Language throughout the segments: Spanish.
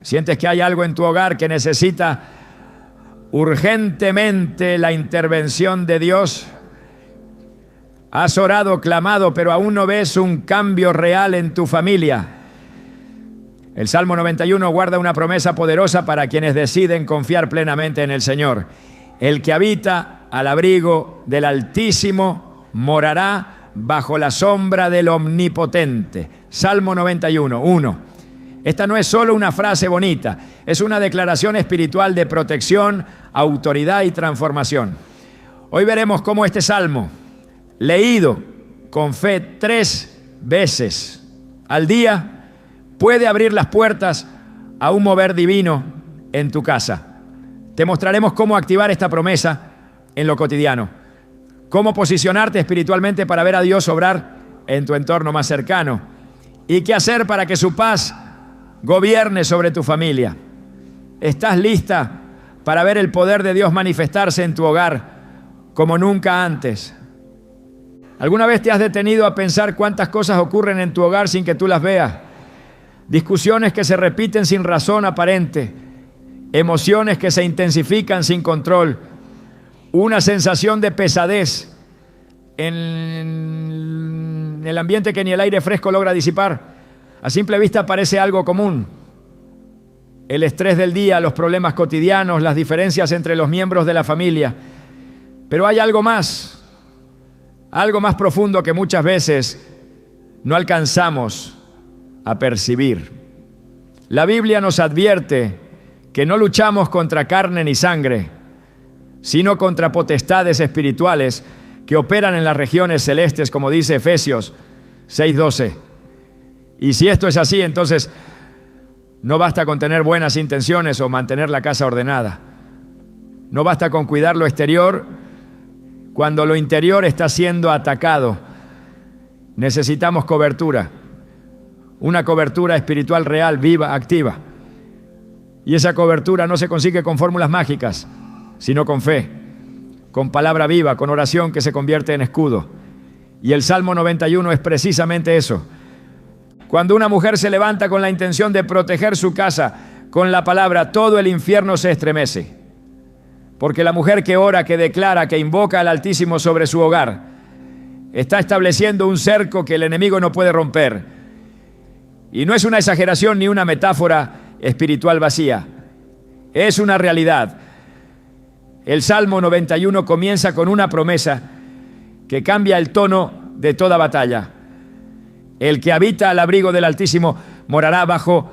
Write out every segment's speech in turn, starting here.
Sientes que hay algo en tu hogar que necesita urgentemente la intervención de Dios. Has orado, clamado, pero aún no ves un cambio real en tu familia. El Salmo 91 guarda una promesa poderosa para quienes deciden confiar plenamente en el Señor. El que habita al abrigo del Altísimo morará bajo la sombra del Omnipotente. Salmo 91, 1. Esta no es solo una frase bonita, es una declaración espiritual de protección, autoridad y transformación. Hoy veremos cómo este salmo, leído con fe 3 veces al día, puede abrir las puertas a un mover divino en tu casa. Te mostraremos cómo activar esta promesa en lo cotidiano, cómo posicionarte espiritualmente para ver a Dios obrar en tu entorno más cercano y qué hacer para que su paz gobierne sobre tu familia. ¿Estás lista para ver el poder de Dios manifestarse en tu hogar como nunca antes? ¿Alguna vez te has detenido a pensar cuántas cosas ocurren en tu hogar sin que tú las veas? Discusiones que se repiten sin razón aparente, emociones que se intensifican sin control, una sensación de pesadez en el ambiente que ni el aire fresco logra disipar. A simple vista parece algo común. El estrés del día, los problemas cotidianos, las diferencias entre los miembros de la familia. Pero hay algo más profundo que muchas veces no alcanzamos a percibir. La Biblia nos advierte que no luchamos contra carne ni sangre, sino contra potestades espirituales que operan en las regiones celestes, como dice Efesios 6:12. Y si esto es así, entonces no basta con tener buenas intenciones o mantener la casa ordenada. No basta con cuidar lo exterior cuando lo interior está siendo atacado. Necesitamos cobertura, una cobertura espiritual real, viva, activa. Y esa cobertura no se consigue con fórmulas mágicas, sino con fe, con palabra viva, con oración que se convierte en escudo. Y el Salmo 91 es precisamente eso. Cuando una mujer se levanta con la intención de proteger su casa con la palabra, todo el infierno se estremece. Porque la mujer que ora, que declara, que invoca al Altísimo sobre su hogar, está estableciendo un cerco que el enemigo no puede romper. Y no es una exageración ni una metáfora espiritual vacía. Es una realidad. El Salmo 91 comienza con una promesa que cambia el tono de toda batalla. El que habita al abrigo del Altísimo morará bajo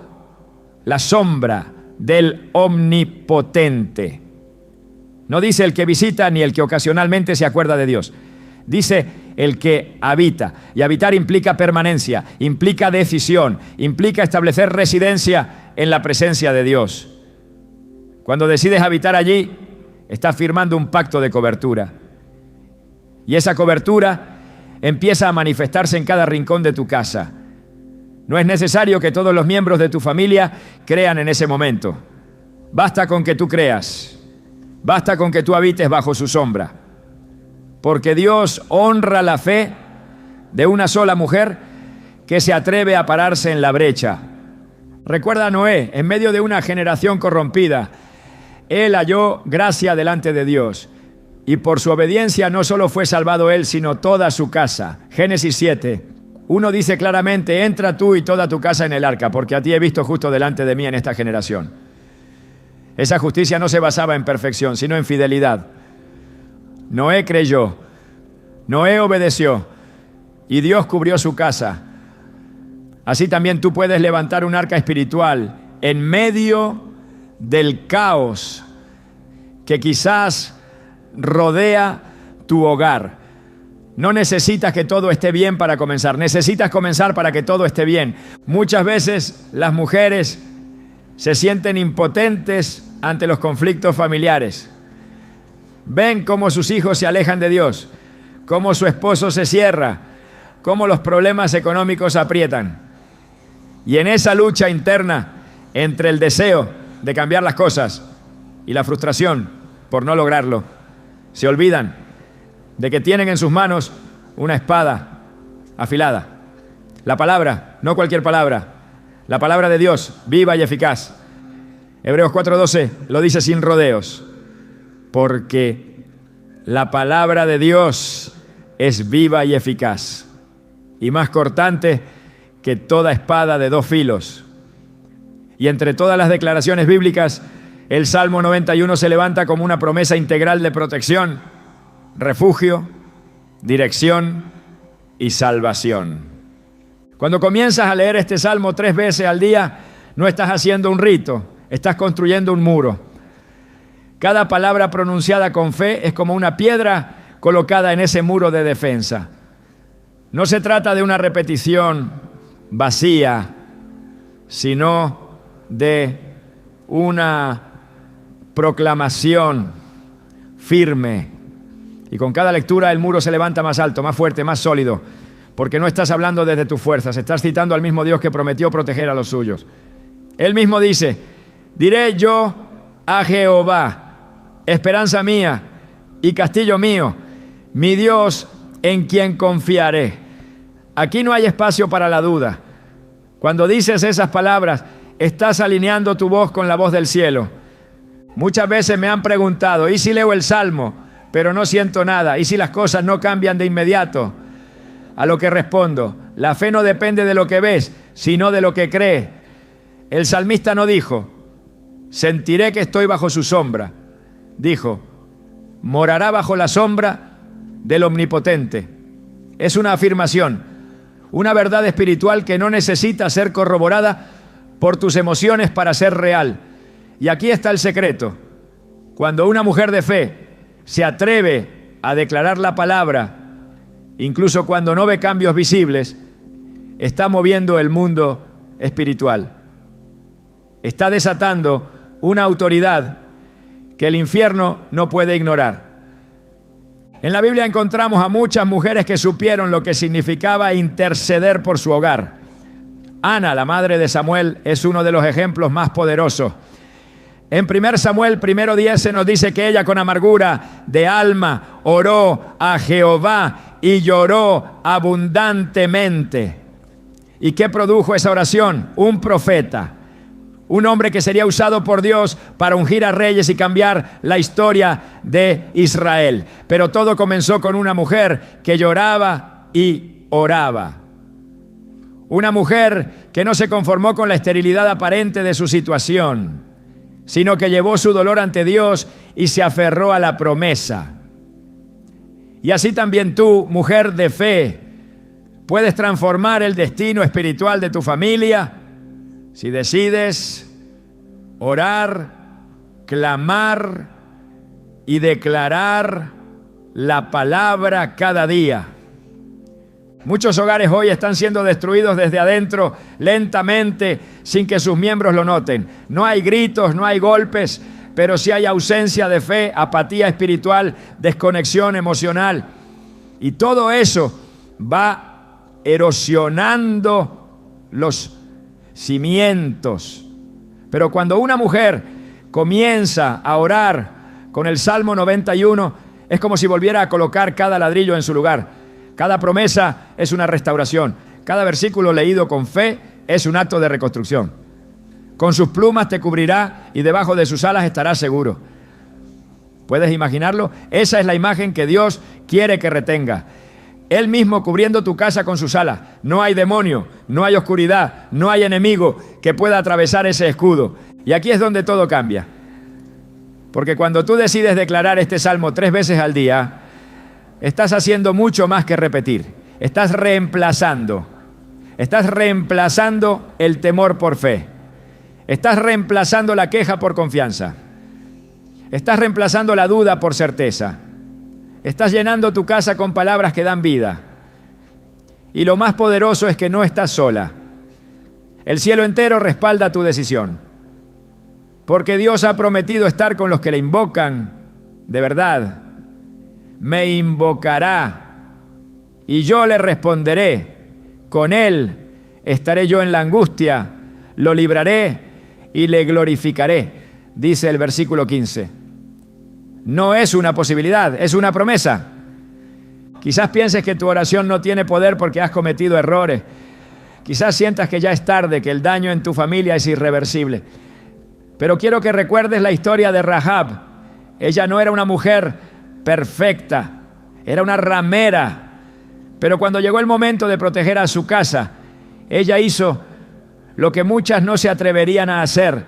la sombra del Omnipotente. No dice el que visita ni el que ocasionalmente se acuerda de Dios. Dice el que habita. Y habitar implica permanencia, implica decisión, implica establecer residencia en la presencia de Dios. Cuando decides habitar allí, estás firmando un pacto de cobertura. Y esa cobertura empieza a manifestarse en cada rincón de tu casa. No es necesario que todos los miembros de tu familia crean en ese momento. Basta con que tú creas. Basta con que tú habites bajo su sombra. Porque Dios honra la fe de una sola mujer que se atreve a pararse en la brecha. Recuerda a Noé, en medio de una generación corrompida, él halló gracia delante de Dios. Y por su obediencia no solo fue salvado él, sino toda su casa. Génesis 7:1 dice claramente: entra tú y toda tu casa en el arca, porque a ti he visto justo delante de mí en esta generación. Esa justicia no se basaba en perfección, sino en fidelidad. Noé creyó, Noé obedeció, y Dios cubrió su casa. Así también tú puedes levantar un arca espiritual en medio del caos que quizás rodea tu hogar. No necesitas que todo esté bien para comenzar, necesitas comenzar para que todo esté bien. Muchas veces las mujeres se sienten impotentes ante los conflictos familiares. Ven cómo sus hijos se alejan de Dios, cómo su esposo se cierra, cómo los problemas económicos aprietan. Y en esa lucha interna entre el deseo de cambiar las cosas y la frustración por no lograrlo, se olvidan de que tienen en sus manos una espada afilada. La palabra, no cualquier palabra, la palabra de Dios, viva y eficaz, Hebreos 4:12 lo dice sin rodeos, porque la palabra de Dios es viva y eficaz, y más cortante que toda espada de dos filos. Y entre todas las declaraciones bíblicas, el Salmo 91 se levanta como una promesa integral de protección, refugio, dirección y salvación. Cuando comienzas a leer este Salmo 3 veces al día, no estás haciendo un rito, estás construyendo un muro. Cada palabra pronunciada con fe es como una piedra colocada en ese muro de defensa. No se trata de una repetición vacía, sino de una proclamación firme. Y con cada lectura el muro se levanta más alto, más fuerte, más sólido, porque no estás hablando desde tus fuerzas, estás citando al mismo Dios que prometió proteger a los suyos. Él mismo dice: diré yo a Jehová, esperanza mía y castillo mío, mi Dios en quien confiaré. Aquí no hay espacio para la duda. Cuando dices esas palabras, estás alineando tu voz con la voz del cielo. Muchas veces me han preguntado: ¿y si leo el Salmo, pero no siento nada? ¿Y si las cosas no cambian de inmediato? A lo que respondo: la fe no depende de lo que ves, sino de lo que crees. El salmista no dijo: sentiré que estoy bajo su sombra. Dijo: morará bajo la sombra del Omnipotente. Es una afirmación, una verdad espiritual que no necesita ser corroborada por tus emociones para ser real. Y aquí está el secreto. Cuando una mujer de fe se atreve a declarar la palabra, incluso cuando no ve cambios visibles, está moviendo el mundo espiritual. Está desatando una autoridad que el infierno no puede ignorar. En la Biblia encontramos a muchas mujeres que supieron lo que significaba interceder por su hogar. Ana, la madre de Samuel, es uno de los ejemplos más poderosos. En 1 Samuel 1:10 se nos dice que ella con amargura de alma oró a Jehová y lloró abundantemente. ¿Y qué produjo esa oración? Un profeta, un hombre que sería usado por Dios para ungir a reyes y cambiar la historia de Israel. Pero todo comenzó con una mujer que lloraba y oraba. Una mujer que no se conformó con la esterilidad aparente de su situación, sino que llevó su dolor ante Dios y se aferró a la promesa. Y así también tú, mujer de fe, puedes transformar el destino espiritual de tu familia si decides orar, clamar y declarar la palabra cada día. Muchos hogares hoy están siendo destruidos desde adentro lentamente sin que sus miembros lo noten. No hay gritos, no hay golpes, pero sí hay ausencia de fe, apatía espiritual, desconexión emocional. Y todo eso va erosionando los cimientos. Pero cuando una mujer comienza a orar con el Salmo 91, es como si volviera a colocar cada ladrillo en su lugar. Cada promesa es una restauración. Cada versículo leído con fe es un acto de reconstrucción. Con sus plumas te cubrirá y debajo de sus alas estarás seguro. ¿Puedes imaginarlo? Esa es la imagen que Dios quiere que retenga. Él mismo cubriendo tu casa con sus alas. No hay demonio, no hay oscuridad, no hay enemigo que pueda atravesar ese escudo. Y aquí es donde todo cambia. Porque cuando tú decides declarar este salmo 3 veces al día, estás haciendo mucho más que repetir. Estás reemplazando el temor por fe. Estás reemplazando la queja por confianza. Estás reemplazando la duda por certeza. Estás llenando tu casa con palabras que dan vida. Y lo más poderoso es que no estás sola. El cielo entero respalda tu decisión. Porque Dios ha prometido estar con los que le invocan de verdad. Me invocará y yo le responderé. Con él estaré yo en la angustia, lo libraré y le glorificaré, dice el versículo 15. No es una posibilidad, es una promesa. Quizás pienses que tu oración no tiene poder porque has cometido errores. Quizás sientas que ya es tarde, que el daño en tu familia es irreversible. Pero quiero que recuerdes la historia de Rahab. Ella no era una mujer perfecta, era una ramera. Pero cuando llegó el momento de proteger a su casa, ella hizo lo que muchas no se atreverían a hacer.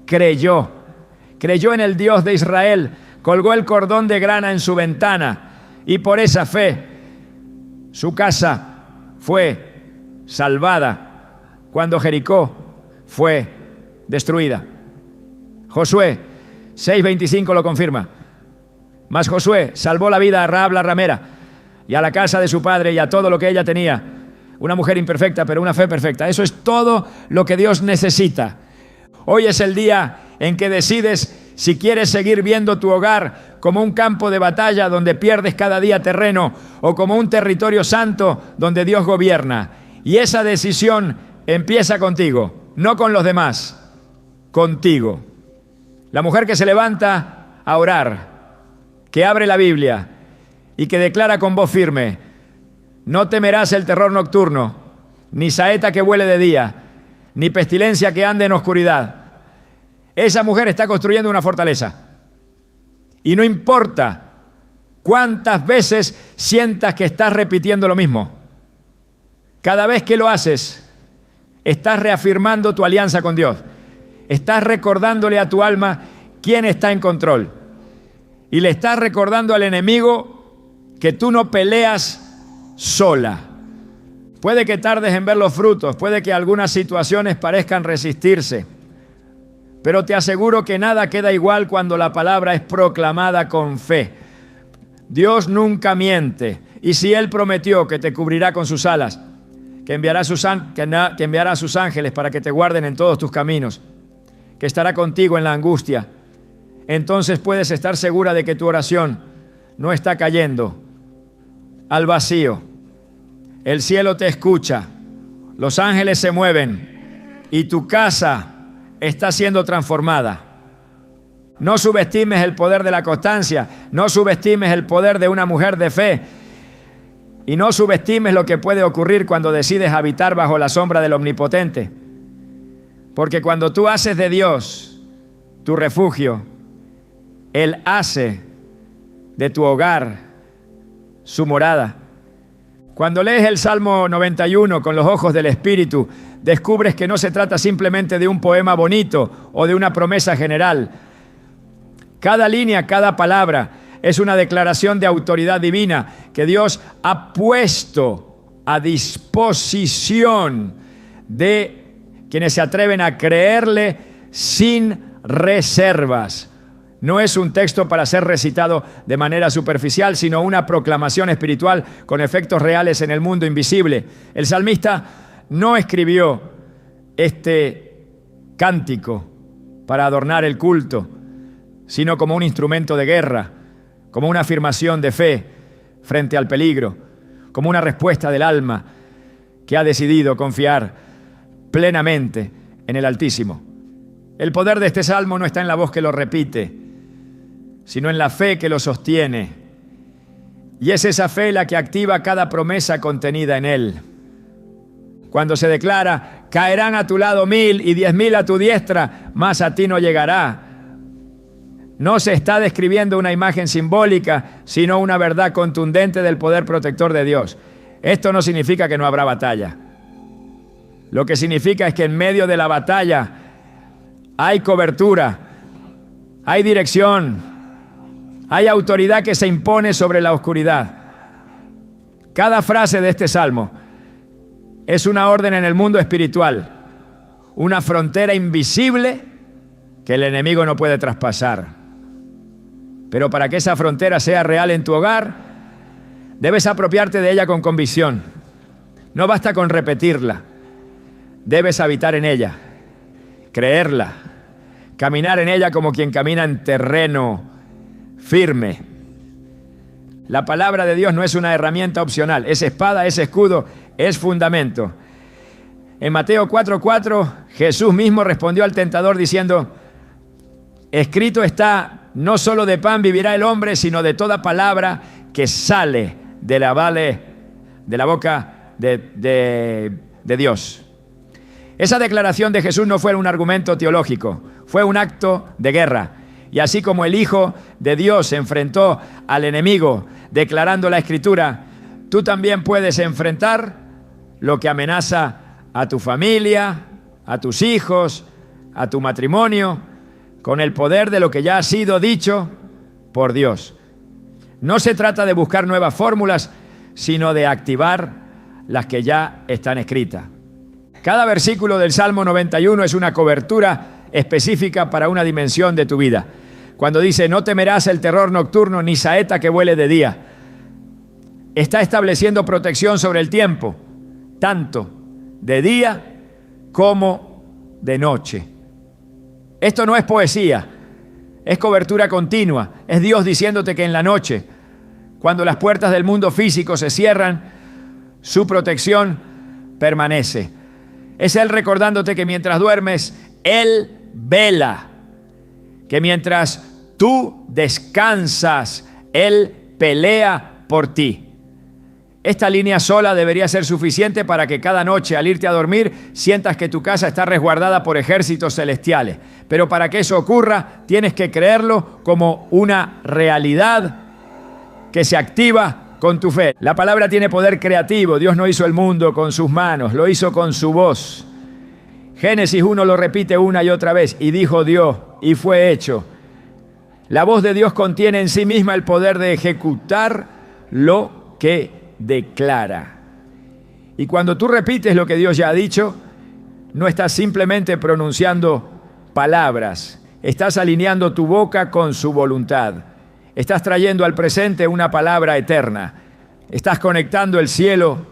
Creyó en el Dios de Israel, colgó el cordón de grana en su ventana y por esa fe su casa fue salvada cuando Jericó fue destruida. Josué 6:25 lo confirma. Mas Josué salvó la vida a Rahab la ramera y a la casa de su padre y a todo lo que ella tenía. Una mujer imperfecta, pero una fe perfecta. Eso es todo lo que Dios necesita. Hoy es el día en que decides si quieres seguir viendo tu hogar como un campo de batalla donde pierdes cada día terreno o como un territorio santo donde Dios gobierna. Y esa decisión empieza contigo, no con los demás, contigo. La mujer que se levanta a orar, que abre la Biblia y que declara con voz firme: no temerás el terror nocturno, ni saeta que vuele de día, ni pestilencia que ande en oscuridad. Esa mujer está construyendo una fortaleza. Y no importa cuántas veces sientas que estás repitiendo lo mismo. Cada vez que lo haces, estás reafirmando tu alianza con Dios. Estás recordándole a tu alma quién está en control. Y le estás recordando al enemigo que tú no peleas sola. Puede que tardes en ver los frutos, puede que algunas situaciones parezcan resistirse, pero te aseguro que nada queda igual cuando la palabra es proclamada con fe. Dios nunca miente, y si Él prometió que te cubrirá con sus alas, que enviará a sus ángeles para que te guarden en todos tus caminos, que estará contigo en la angustia, entonces puedes estar segura de que tu oración no está cayendo al vacío. El cielo te escucha, los ángeles se mueven y tu casa está siendo transformada. No subestimes el poder de la constancia, no subestimes el poder de una mujer de fe y no subestimes lo que puede ocurrir cuando decides habitar bajo la sombra del Omnipotente. Porque cuando tú haces de Dios tu refugio, Él hace de tu hogar su morada. Cuando lees el Salmo 91 con los ojos del Espíritu, descubres que no se trata simplemente de un poema bonito o de una promesa general. Cada línea, cada palabra es una declaración de autoridad divina que Dios ha puesto a disposición de quienes se atreven a creerle sin reservas. No es un texto para ser recitado de manera superficial, sino una proclamación espiritual con efectos reales en el mundo invisible. El salmista no escribió este cántico para adornar el culto, sino como un instrumento de guerra, como una afirmación de fe frente al peligro, como una respuesta del alma que ha decidido confiar plenamente en el Altísimo. El poder de este salmo no está en la voz que lo repite, sino en la fe que lo sostiene. Y es esa fe la que activa cada promesa contenida en él. Cuando se declara: caerán a tu lado 1000 y 10.000 a tu diestra, mas a ti no llegará. No se está describiendo una imagen simbólica, sino una verdad contundente del poder protector de Dios. Esto no significa que no habrá batalla. Lo que significa es que en medio de la batalla hay cobertura, hay dirección, hay autoridad que se impone sobre la oscuridad. Cada frase de este salmo es una orden en el mundo espiritual, una frontera invisible que el enemigo no puede traspasar. Pero para que esa frontera sea real en tu hogar, debes apropiarte de ella con convicción. No basta con repetirla, debes habitar en ella, creerla, caminar en ella como quien camina en terreno firme. La palabra de Dios no es una herramienta opcional, es espada, es escudo, es fundamento. En Mateo 4:4, Jesús mismo respondió al tentador diciendo: escrito está, no solo de pan vivirá el hombre, sino de toda palabra que sale de la boca de Dios. Esa declaración de Jesús no fue un argumento teológico, fue un acto de guerra. Y así como el Hijo de Dios se enfrentó al enemigo declarando la Escritura, tú también puedes enfrentar lo que amenaza a tu familia, a tus hijos, a tu matrimonio, con el poder de lo que ya ha sido dicho por Dios. No se trata de buscar nuevas fórmulas, sino de activar las que ya están escritas. Cada versículo del Salmo 91 es una cobertura específica para una dimensión de tu vida. Cuando dice, no temerás el terror nocturno ni saeta que vuele de día, está estableciendo protección sobre el tiempo, tanto de día como de noche. Esto no es poesía, es cobertura continua. Es Dios diciéndote que en la noche, cuando las puertas del mundo físico se cierran, su protección permanece. Es Él recordándote que mientras duermes, Él vela. Que mientras tú descansas, Él pelea por ti. Esta línea sola debería ser suficiente para que cada noche al irte a dormir sientas que tu casa está resguardada por ejércitos celestiales. Pero para que eso ocurra, tienes que creerlo como una realidad que se activa con tu fe. La palabra tiene poder creativo. Dios no hizo el mundo con sus manos, lo hizo con su voz. Génesis 1 lo repite una y otra vez, y dijo Dios, y fue hecho. La voz de Dios contiene en sí misma el poder de ejecutar lo que declara. Y cuando tú repites lo que Dios ya ha dicho, no estás simplemente pronunciando palabras, estás alineando tu boca con su voluntad. Estás trayendo al presente una palabra eterna. Estás conectando el cielo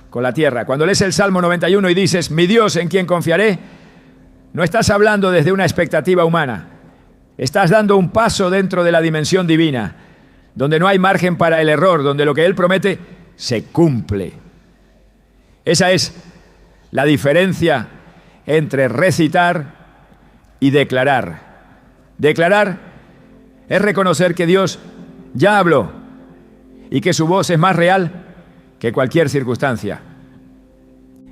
con la tierra. Cuando lees el Salmo 91 y dices, mi Dios en quien confiaré, no estás hablando desde una expectativa humana. Estás dando un paso dentro de la dimensión divina, donde no hay margen para el error, donde lo que Él promete se cumple. Esa es la diferencia entre recitar y declarar. Declarar es reconocer que Dios ya habló y que su voz es más real que cualquier circunstancia.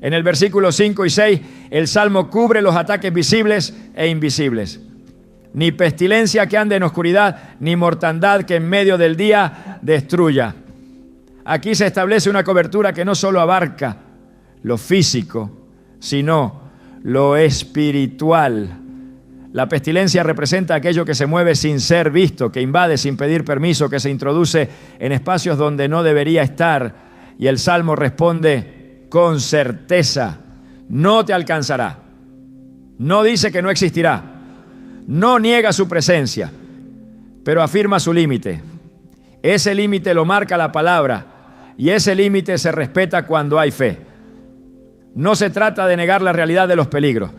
En el versículo 5 y 6, el Salmo cubre los ataques visibles e invisibles. Ni pestilencia que ande en oscuridad, ni mortandad que en medio del día destruya. Aquí se establece una cobertura que no solo abarca lo físico, sino lo espiritual. La pestilencia representa aquello que se mueve sin ser visto, que invade sin pedir permiso, que se introduce en espacios donde no debería estar. Y el Salmo responde con certeza, no te alcanzará. No dice que no existirá. No niega su presencia, pero afirma su límite. Ese límite lo marca la palabra y ese límite se respeta cuando hay fe. No se trata de negar la realidad de los peligros.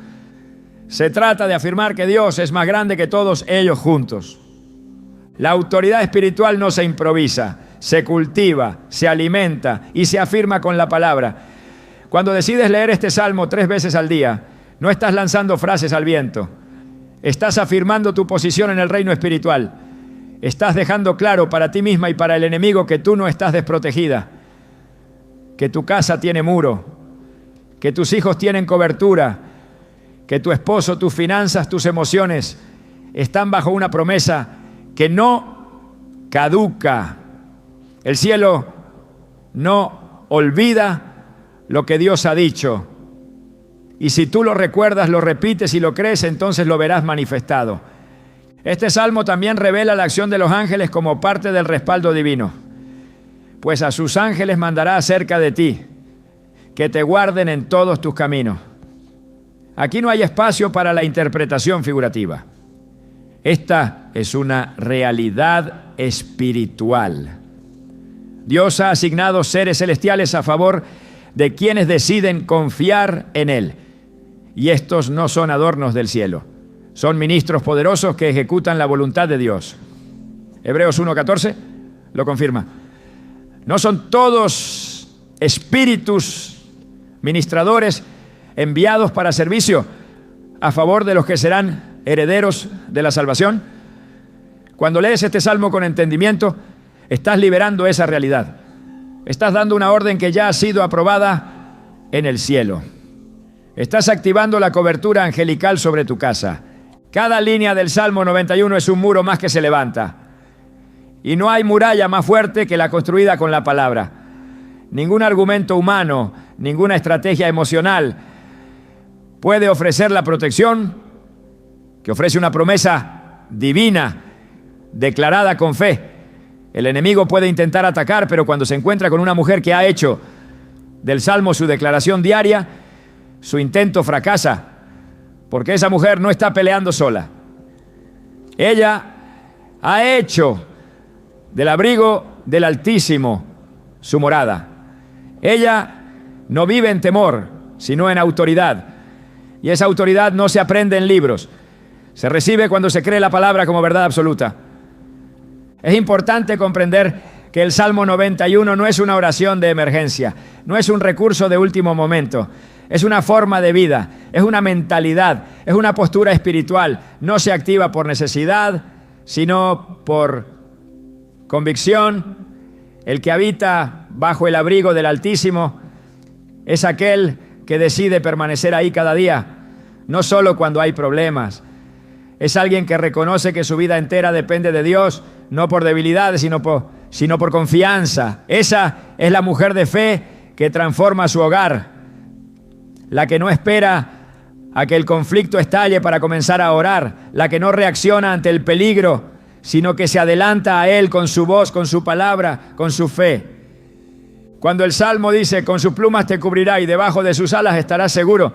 Se trata de afirmar que Dios es más grande que todos ellos juntos. La autoridad espiritual no se improvisa, se cultiva, se alimenta y se afirma con la palabra. Cuando decides leer este salmo 3 veces al día, no estás lanzando frases al viento. Estás afirmando tu posición en el reino espiritual. Estás dejando claro para ti misma y para el enemigo que tú no estás desprotegida, que tu casa tiene muro, que tus hijos tienen cobertura, que tu esposo, tus finanzas, tus emociones están bajo una promesa que no caduca. El cielo no olvida lo que Dios ha dicho. Y si tú lo recuerdas, lo repites y lo crees, entonces lo verás manifestado. Este salmo también revela la acción de los ángeles como parte del respaldo divino. Pues a sus ángeles mandará acerca de ti, que te guarden en todos tus caminos. Aquí no hay espacio para la interpretación figurativa. Esta es una realidad espiritual. Dios ha asignado seres celestiales a favor de quienes deciden confiar en Él. Y estos no son adornos del cielo. Son ministros poderosos que ejecutan la voluntad de Dios. Hebreos 1:14 lo confirma. No son todos espíritus ministradores enviados para servicio a favor de los que serán herederos de la salvación. Cuando lees este salmo con entendimiento, estás liberando esa realidad. Estás dando una orden que ya ha sido aprobada en el cielo. Estás activando la cobertura angelical sobre tu casa. Cada línea del Salmo 91 es un muro más que se levanta. Y no hay muralla más fuerte que la construida con la palabra. Ningún argumento humano, ninguna estrategia emocional puede ofrecer la protección que ofrece una promesa divina, declarada con fe. El enemigo puede intentar atacar, pero cuando se encuentra con una mujer que ha hecho del Salmo su declaración diaria, su intento fracasa, porque esa mujer no está peleando sola. Ella ha hecho del abrigo del Altísimo su morada. Ella no vive en temor, sino en autoridad. Y esa autoridad no se aprende en libros. Se recibe cuando se cree la palabra como verdad absoluta. Es importante comprender que el Salmo 91 no es una oración de emergencia, no es un recurso de último momento. Es una forma de vida, es una mentalidad, es una postura espiritual. No se activa por necesidad, sino por convicción. El que habita bajo el abrigo del Altísimo es aquel que decide permanecer ahí cada día, no solo cuando hay problemas. Es alguien que reconoce que su vida entera depende de Dios, no por debilidades, sino por confianza. Esa es la mujer de fe que transforma su hogar. La que no espera a que el conflicto estalle para comenzar a orar, la que no reacciona ante el peligro, sino que se adelanta a él con su voz, con su palabra, con su fe. Cuando el Salmo dice, con sus plumas te cubrirá y debajo de sus alas estarás seguro,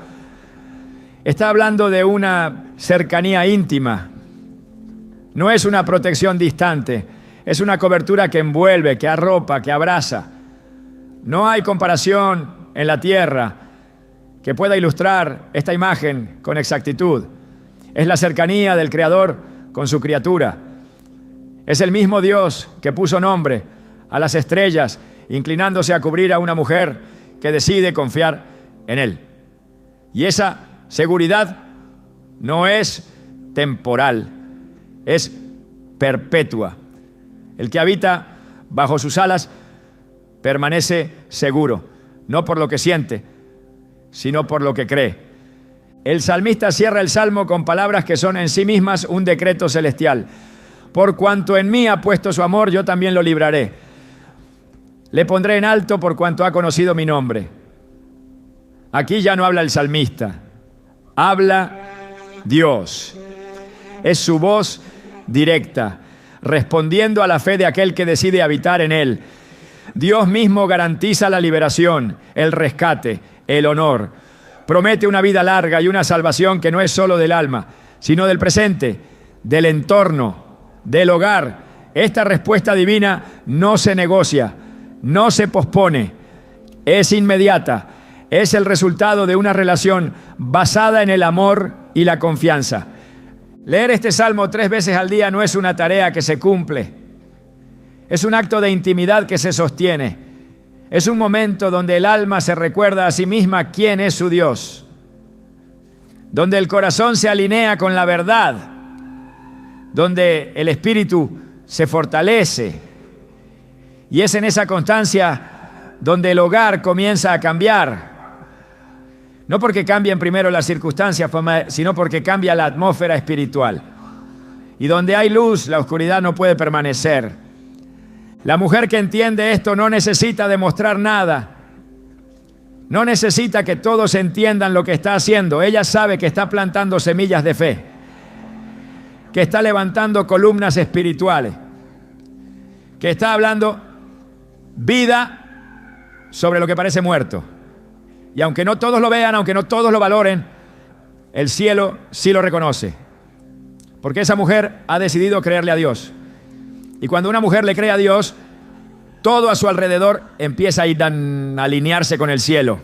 está hablando de una cercanía íntima. No es una protección distante, es una cobertura que envuelve, que arropa, que abraza. No hay comparación en la tierra que pueda ilustrar esta imagen con exactitud. Es la cercanía del Creador con su criatura. Es el mismo Dios que puso nombre a las estrellas, inclinándose a cubrir a una mujer que decide confiar en Él. Y esa seguridad no es temporal, es perpetua. El que habita bajo sus alas permanece seguro, no por lo que siente, sino por lo que cree. El salmista cierra el salmo con palabras que son en sí mismas un decreto celestial. Por cuanto en mí ha puesto su amor, yo también lo libraré. Le pondré en alto por cuanto ha conocido mi nombre. Aquí ya no habla el salmista, habla Dios. Es su voz directa, respondiendo a la fe de aquel que decide habitar en él. Dios mismo garantiza la liberación, el rescate, el honor. Promete una vida larga y una salvación que no es solo del alma, sino del presente, del entorno, del hogar. Esta respuesta divina no se negocia, no se pospone, es inmediata. Es el resultado de una relación basada en el amor y la confianza. Leer este salmo 3 veces al día no es una tarea que se cumple. Es un acto de intimidad que se sostiene. Es un momento donde el alma se recuerda a sí misma quién es su Dios. Donde el corazón se alinea con la verdad. Donde el espíritu se fortalece. Y es en esa constancia donde el hogar comienza a cambiar. No porque cambien primero las circunstancias, sino porque cambia la atmósfera espiritual. Y donde hay luz, la oscuridad no puede permanecer. La mujer que entiende esto no necesita demostrar nada. No necesita que todos entiendan lo que está haciendo. Ella sabe que está plantando semillas de fe, que está levantando columnas espirituales, que está hablando vida sobre lo que parece muerto. Y aunque no todos lo vean, aunque no todos lo valoren, el cielo sí lo reconoce. Porque esa mujer ha decidido creerle a Dios. Y cuando una mujer le cree a Dios, todo a su alrededor empieza a alinearse con el cielo.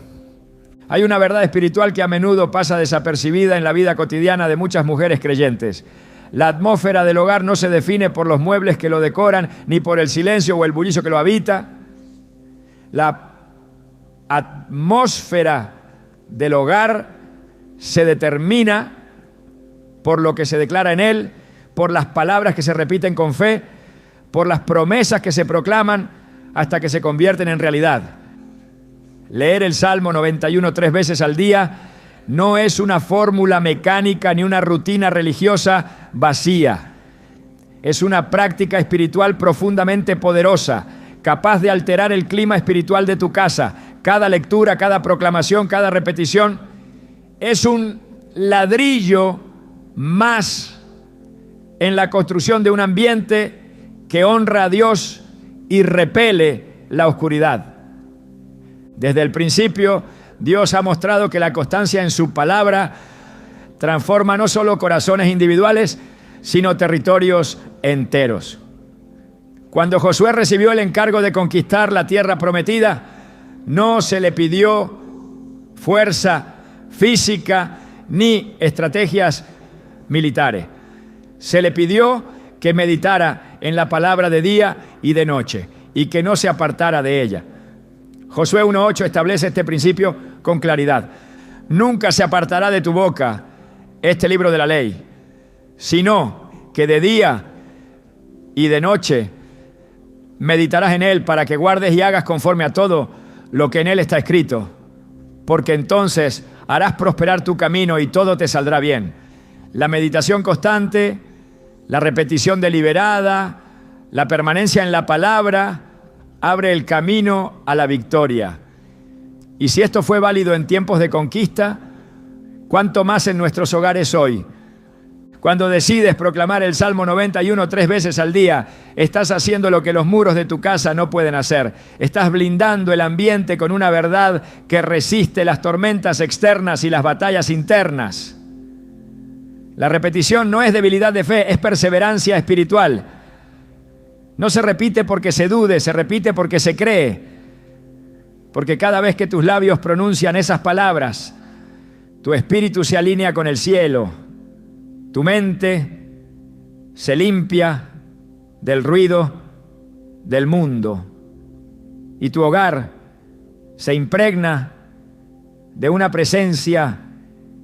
Hay una verdad espiritual que a menudo pasa desapercibida en la vida cotidiana de muchas mujeres creyentes. La atmósfera del hogar no se define por los muebles que lo decoran, ni por el silencio o el bullicio que lo habita. La atmósfera del hogar se determina por lo que se declara en él, por las palabras que se repiten con fe, por las promesas que se proclaman hasta que se convierten en realidad. Leer el Salmo 91 3 veces al día no es una fórmula mecánica ni una rutina religiosa vacía. Es una práctica espiritual profundamente poderosa, capaz de alterar el clima espiritual de tu casa. Cada lectura, cada proclamación, cada repetición es un ladrillo más en la construcción de un ambiente que honra a Dios y repele la oscuridad. Desde el principio, Dios ha mostrado que la constancia en su palabra transforma no solo corazones individuales, sino territorios enteros. Cuando Josué recibió el encargo de conquistar la tierra prometida, no se le pidió fuerza física ni estrategias militares. Se le pidió que meditara en la palabra de día y de noche y que no se apartara de ella. Josué 1:8 establece este principio con claridad. Nunca se apartará de tu boca este libro de la ley, sino que de día y de noche meditarás en él para que guardes y hagas conforme a todo lo que en él está escrito, porque entonces harás prosperar tu camino y todo te saldrá bien. La meditación constante, la repetición deliberada, la permanencia en la palabra abre el camino a la victoria. Y si esto fue válido en tiempos de conquista, ¿cuánto más en nuestros hogares hoy? Cuando decides proclamar el Salmo 91 3 veces al día, estás haciendo lo que los muros de tu casa no pueden hacer. Estás blindando el ambiente con una verdad que resiste las tormentas externas y las batallas internas. La repetición no es debilidad de fe, es perseverancia espiritual. No se repite porque se dude, se repite porque se cree. Porque cada vez que tus labios pronuncian esas palabras, tu espíritu se alinea con el cielo. Tu mente se limpia del ruido del mundo y tu hogar se impregna de una presencia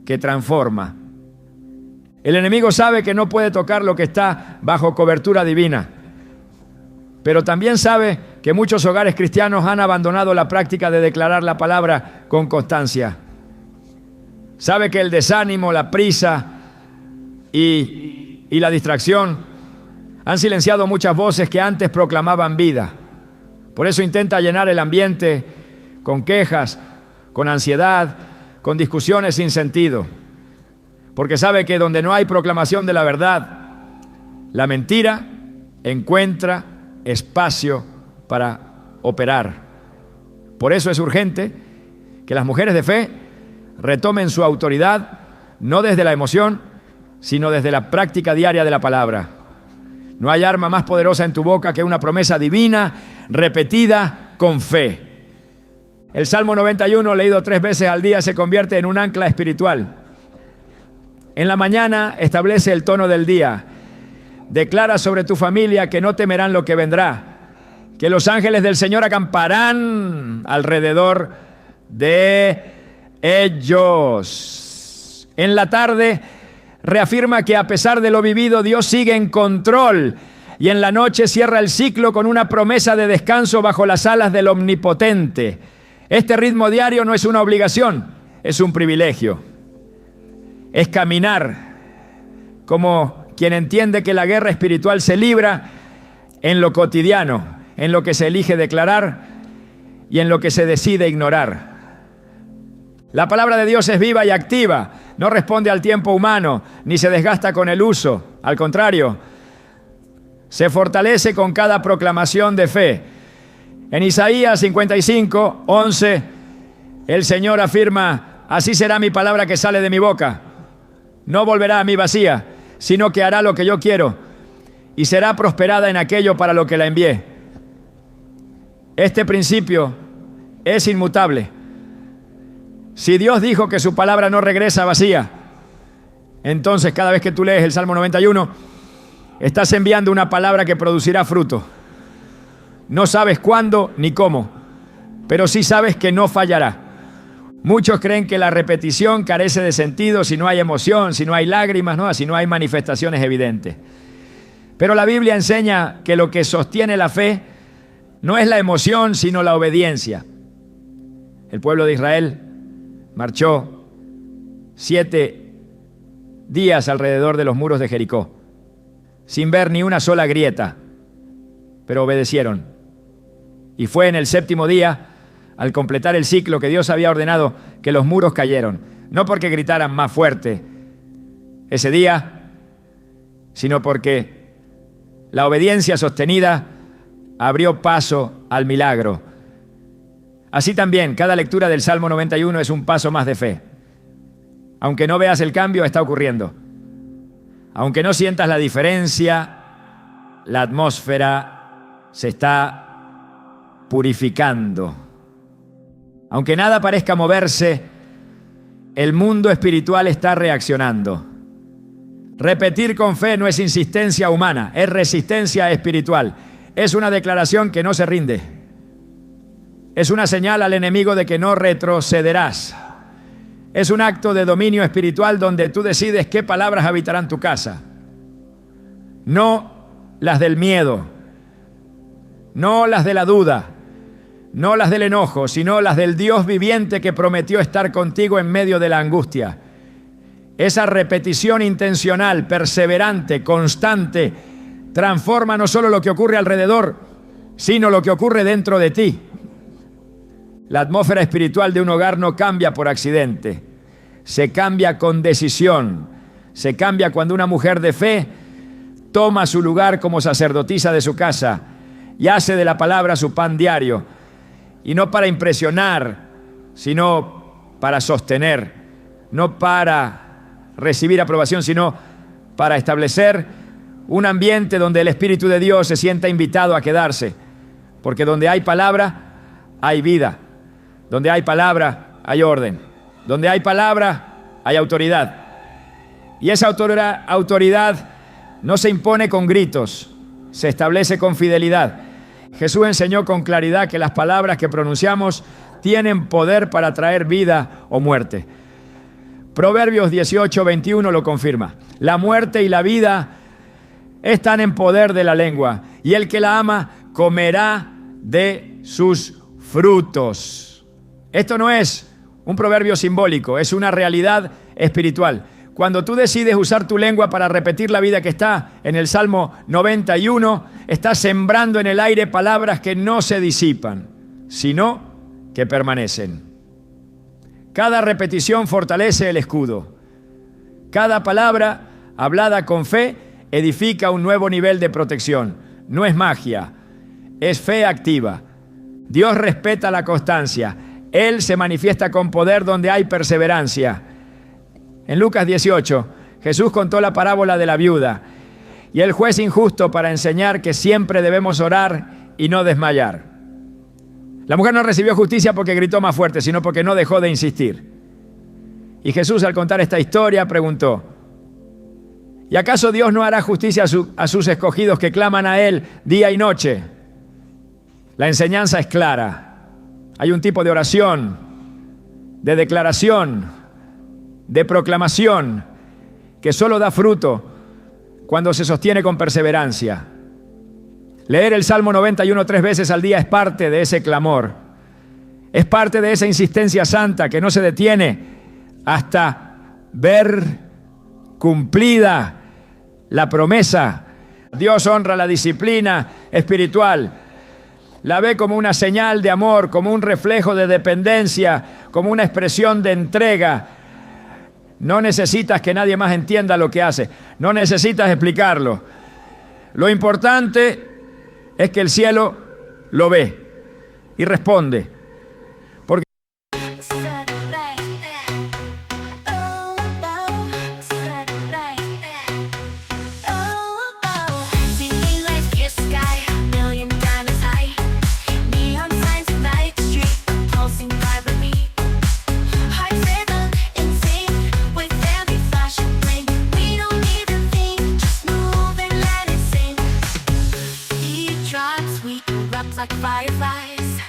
que transforma. El enemigo sabe que no puede tocar lo que está bajo cobertura divina, pero también sabe que muchos hogares cristianos han abandonado la práctica de declarar la palabra con constancia. Sabe que el desánimo, la prisa y la distracción han silenciado muchas voces que antes proclamaban vida. Por eso intenta llenar el ambiente con quejas, con ansiedad, con discusiones sin sentido. Porque sabe que donde no hay proclamación de la verdad, la mentira encuentra espacio para operar. Por eso es urgente que las mujeres de fe retomen su autoridad, no desde la emoción, sino desde la práctica diaria de la palabra. No hay arma más poderosa en tu boca que una promesa divina repetida con fe. El Salmo 91, leído 3 veces al día, se convierte en un ancla espiritual. En la mañana establece el tono del día. Declara sobre tu familia que no temerán lo que vendrá, que los ángeles del Señor acamparán alrededor de ellos. En la tarde reafirma que a pesar de lo vivido, Dios sigue en control, y en la noche cierra el ciclo con una promesa de descanso bajo las alas del Omnipotente. Este ritmo diario no es una obligación, es un privilegio. Es caminar como quien entiende que la guerra espiritual se libra en lo cotidiano, en lo que se elige declarar y en lo que se decide ignorar. La palabra de Dios es viva y activa, no responde al tiempo humano, ni se desgasta con el uso. Al contrario, se fortalece con cada proclamación de fe. En Isaías 55, 11, el Señor afirma: así será mi palabra que sale de mi boca. No volverá a mí vacía, sino que hará lo que yo quiero y será prosperada en aquello para lo que la envié. Este principio es inmutable. Si Dios dijo que su palabra no regresa vacía, entonces cada vez que tú lees el Salmo 91, estás enviando una palabra que producirá fruto. No sabes cuándo ni cómo, pero sí sabes que no fallará. Muchos creen que la repetición carece de sentido si no hay emoción, si no hay lágrimas, ¿no? Si no hay manifestaciones evidentes. Pero la Biblia enseña que lo que sostiene la fe no es la emoción, sino la obediencia. El pueblo de Israel marchó 7 días alrededor de los muros de Jericó, sin ver ni una sola grieta, pero obedecieron. Y fue en el 7º día, al completar el ciclo que Dios había ordenado, que los muros cayeron, no porque gritaran más fuerte ese día, sino porque la obediencia sostenida abrió paso al milagro. Así también, cada lectura del Salmo 91 es un paso más de fe. Aunque no veas el cambio, está ocurriendo. Aunque no sientas la diferencia, la atmósfera se está purificando. Aunque nada parezca moverse, el mundo espiritual está reaccionando. Repetir con fe no es insistencia humana, es resistencia espiritual. Es una declaración que no se rinde. Es una señal al enemigo de que no retrocederás. Es un acto de dominio espiritual donde tú decides qué palabras habitarán tu casa. No las del miedo, no las de la duda, no las del enojo, sino las del Dios viviente que prometió estar contigo en medio de la angustia. Esa repetición intencional, perseverante, constante, transforma no solo lo que ocurre alrededor, sino lo que ocurre dentro de ti. La atmósfera espiritual de un hogar no cambia por accidente, se cambia con decisión, se cambia cuando una mujer de fe toma su lugar como sacerdotisa de su casa y hace de la palabra su pan diario, y no para impresionar, sino para sostener, no para recibir aprobación, sino para establecer un ambiente donde el Espíritu de Dios se sienta invitado a quedarse, porque donde hay palabra, hay vida. Donde hay palabra, hay orden. Donde hay palabra, hay autoridad. Y esa autoridad no se impone con gritos, se establece con fidelidad. Jesús enseñó con claridad que las palabras que pronunciamos tienen poder para traer vida o muerte. Proverbios 18:21 lo confirma. La muerte y la vida están en poder de la lengua, y el que la ama comerá de sus frutos. Esto no es un proverbio simbólico, es una realidad espiritual. Cuando tú decides usar tu lengua para repetir la vida que está en el Salmo 91, estás sembrando en el aire palabras que no se disipan, sino que permanecen. Cada repetición fortalece el escudo. Cada palabra hablada con fe edifica un nuevo nivel de protección. No es magia, es fe activa. Dios respeta la constancia. Él se manifiesta con poder donde hay perseverancia. En Lucas 18, Jesús contó la parábola de la viuda y el juez injusto para enseñar que siempre debemos orar y no desmayar. La mujer no recibió justicia porque gritó más fuerte, sino porque no dejó de insistir. Y Jesús, al contar esta historia, preguntó: ¿y acaso Dios no hará justicia a sus escogidos que claman a Él día y noche? La enseñanza es clara. Hay un tipo de oración, de declaración, de proclamación, que solo da fruto cuando se sostiene con perseverancia. Leer el Salmo 91 3 veces al día es parte de ese clamor. Es parte de esa insistencia santa que no se detiene hasta ver cumplida la promesa. Dios honra la disciplina espiritual. La ve como una señal de amor, como un reflejo de dependencia, como una expresión de entrega. No necesitas que nadie más entienda lo que hace. No necesitas explicarlo. Lo importante es que el cielo lo ve y responde. Porque like fireflies,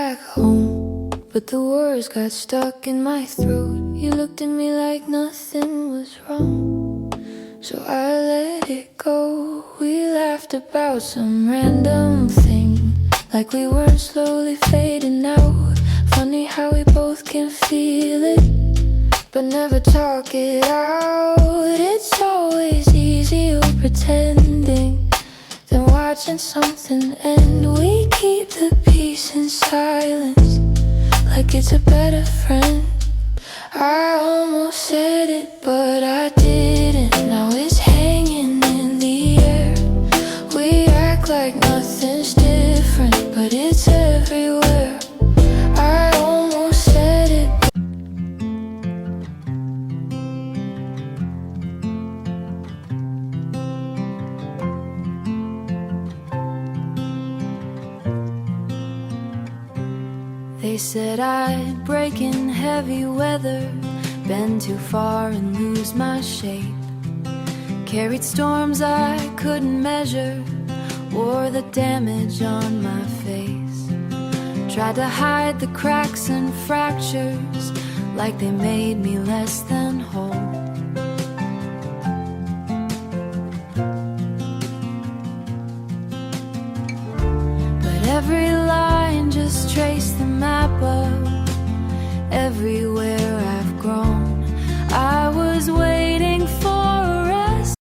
back home, but the words got stuck in my throat. You looked at me like nothing was wrong, so I let it go. We laughed about some random thing, like we were slowly fading out. Funny how we both can feel it, but never talk it out. It's always easier pretending than watching something end. We keep the peace in silence, like it's a better friend. I almost said it, but I didn't. Now it's hanging in the air. We act like nothing's different, but it's everywhere. I almost said it. They said I'd break in heavy weather, bend too far and lose my shape. Carried storms I couldn't measure, wore the damage on my face. Tried to hide the cracks and fractures, like they made me less than whole. But every line just traced the map of everywhere I've grown. I was waiting for a rest.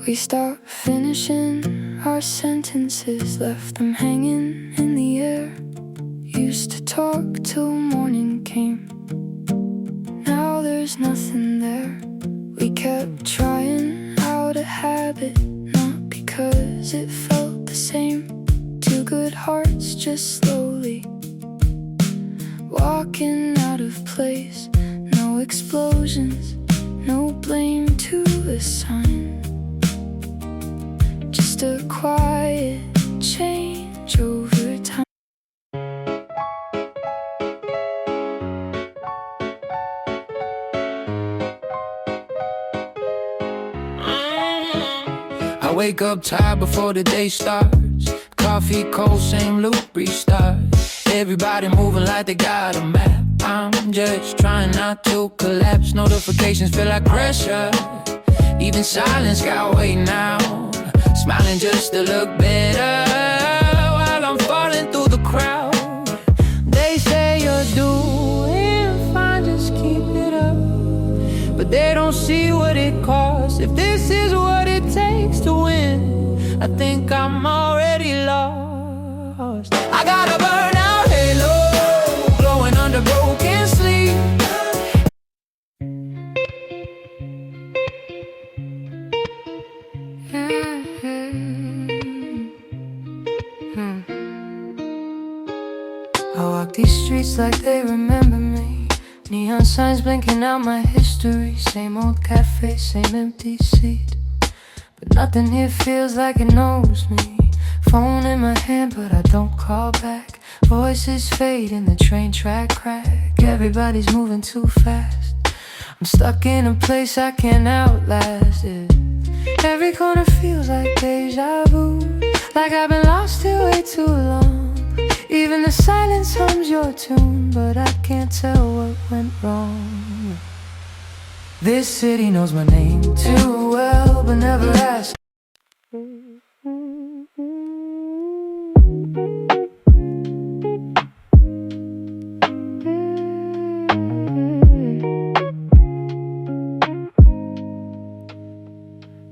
We stopped finishing our sentences, left them hanging in the air. Used to talk till morning came, now there's nothing there. We kept trying out a habit, not because it felt the same. Two good hearts just slowly walking out of place. No explosions, no blame to assign, just a quiet change over time. I wake up tired before the day starts. Coffee cold, same loop, restart. Everybody moving like they got a map. I'm just trying not to collapse. Notifications feel like pressure, even silence got weight now. Smiling just to look better while I'm falling through the crowd. They say you're doing fine, just keep it up, but they don't see what it costs. If this is what it takes to win, I think I'm already lost. I got a burnout halo, glowing under broken sleep. I walk these streets like they remember me. Neon signs blinking out my history. Same old cafe, same empty seat, but nothing here feels like it knows me. Phone in my hand, but I don't call back. Voices fade in the train track crack. Everybody's moving too fast. I'm stuck in a place I can't outlast it. Every corner feels like deja vu, like I've been lost here way too long. Even the silence hums your tune, but I can't tell what went wrong. This city knows my name too well, but never asked.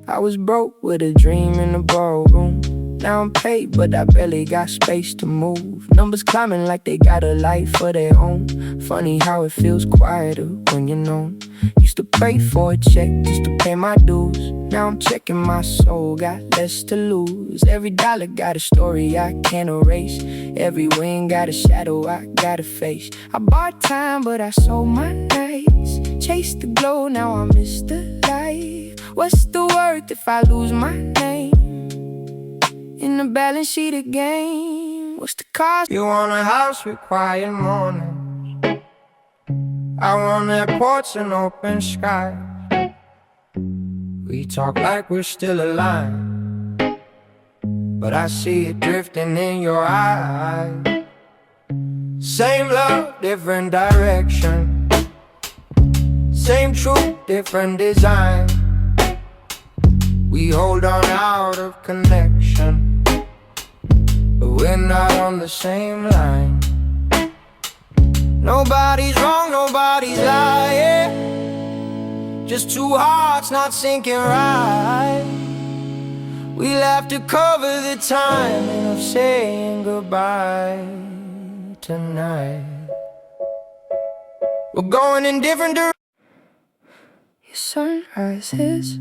I was broke with a dream in the ballroom. Now I'm paid, but I barely got space to move. Numbers climbing like they got a life of their own. Funny how it feels quieter when you're known. Used to pray for a check just to pay my dues. Now I'm checking my soul, got less to lose. Every dollar got a story I can't erase. Every win got a shadow I gotta face. I bought time, but I sold my nights. Chased the glow, now I miss the light. What's the worth if I lose my name in the balance sheet again? What's the cost? You want a house with quiet mornings. I want airports and open sky. We talk like we're still alive, but I see it drifting in your eyes. Same love, different direction. Same truth, different design. We hold on out of connection, but we're not on the same line. Nobody's wrong, nobody's lying. Just two hearts not syncing right. We'll have to cover the timing of saying goodbye tonight. We're going in different directions. Your sunrise hits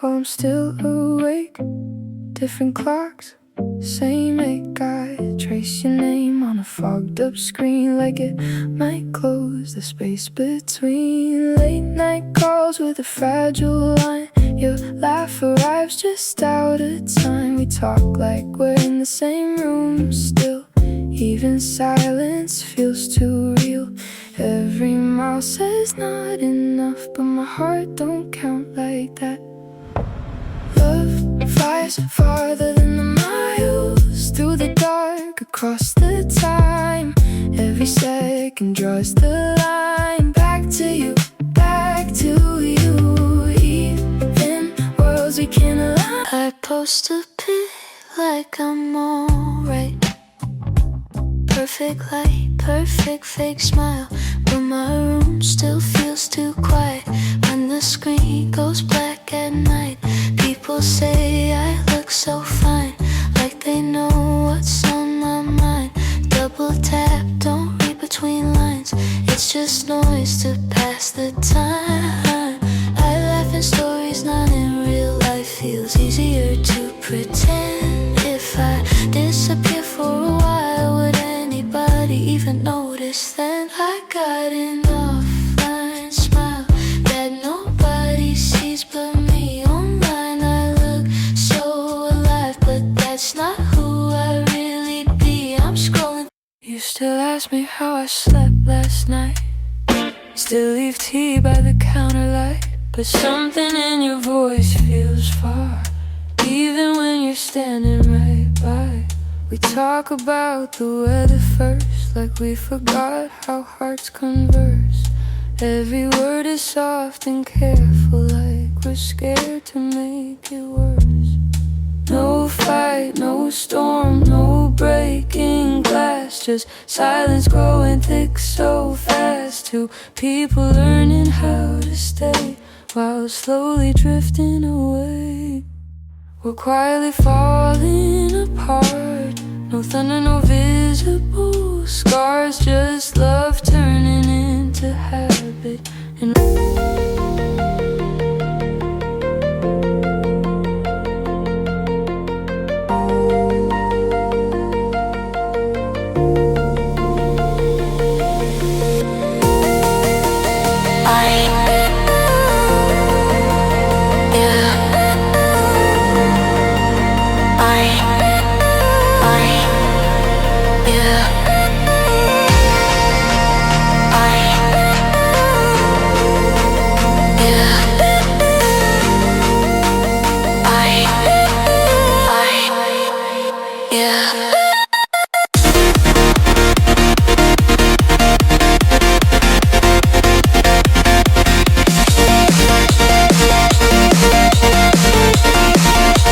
while I'm still awake. Different clocks, same make. I trace your name on a fogged up screen, like it might close the space between. Late night calls with a fragile line. Your laugh arrives just out of time. We talk like we're in the same room still. Even silence feels too real. Every mile says not enough, but my heart don't count like that. Love flies farther than the miles, through the dark, across the time. Every second draws the line. Back to you, back to you. Even worlds we can't align. I post a pic like I'm alright. Perfect light, perfect fake smile, but my room still feels too quiet. When the screen goes black at night, people say I look so fine, like they know what's on my mind. Double tap, don't read between lines. It's just noise to pass the time. I laugh in stories, not in real life. Feels easier to pretend. If I disappear for a while, would anybody even notice then? I got an offline smile that nobody sees but me. Online I look so alive, but that's not who I really be. I'm scrolling. You still ask me how I slept last night. Still leave tea by the counter light, but something in your voice feels far, even when you're standing right by. We talk about the weather first, like we forgot how hearts converse. Every word is soft and careful, like we're scared to make it worse. No fight, no storm, no breaking glass, just silence growing thick so fast. Two people learning how to stay while slowly drifting away. We're quietly falling apart. No thunder, no visible scars, just love turning into habit. And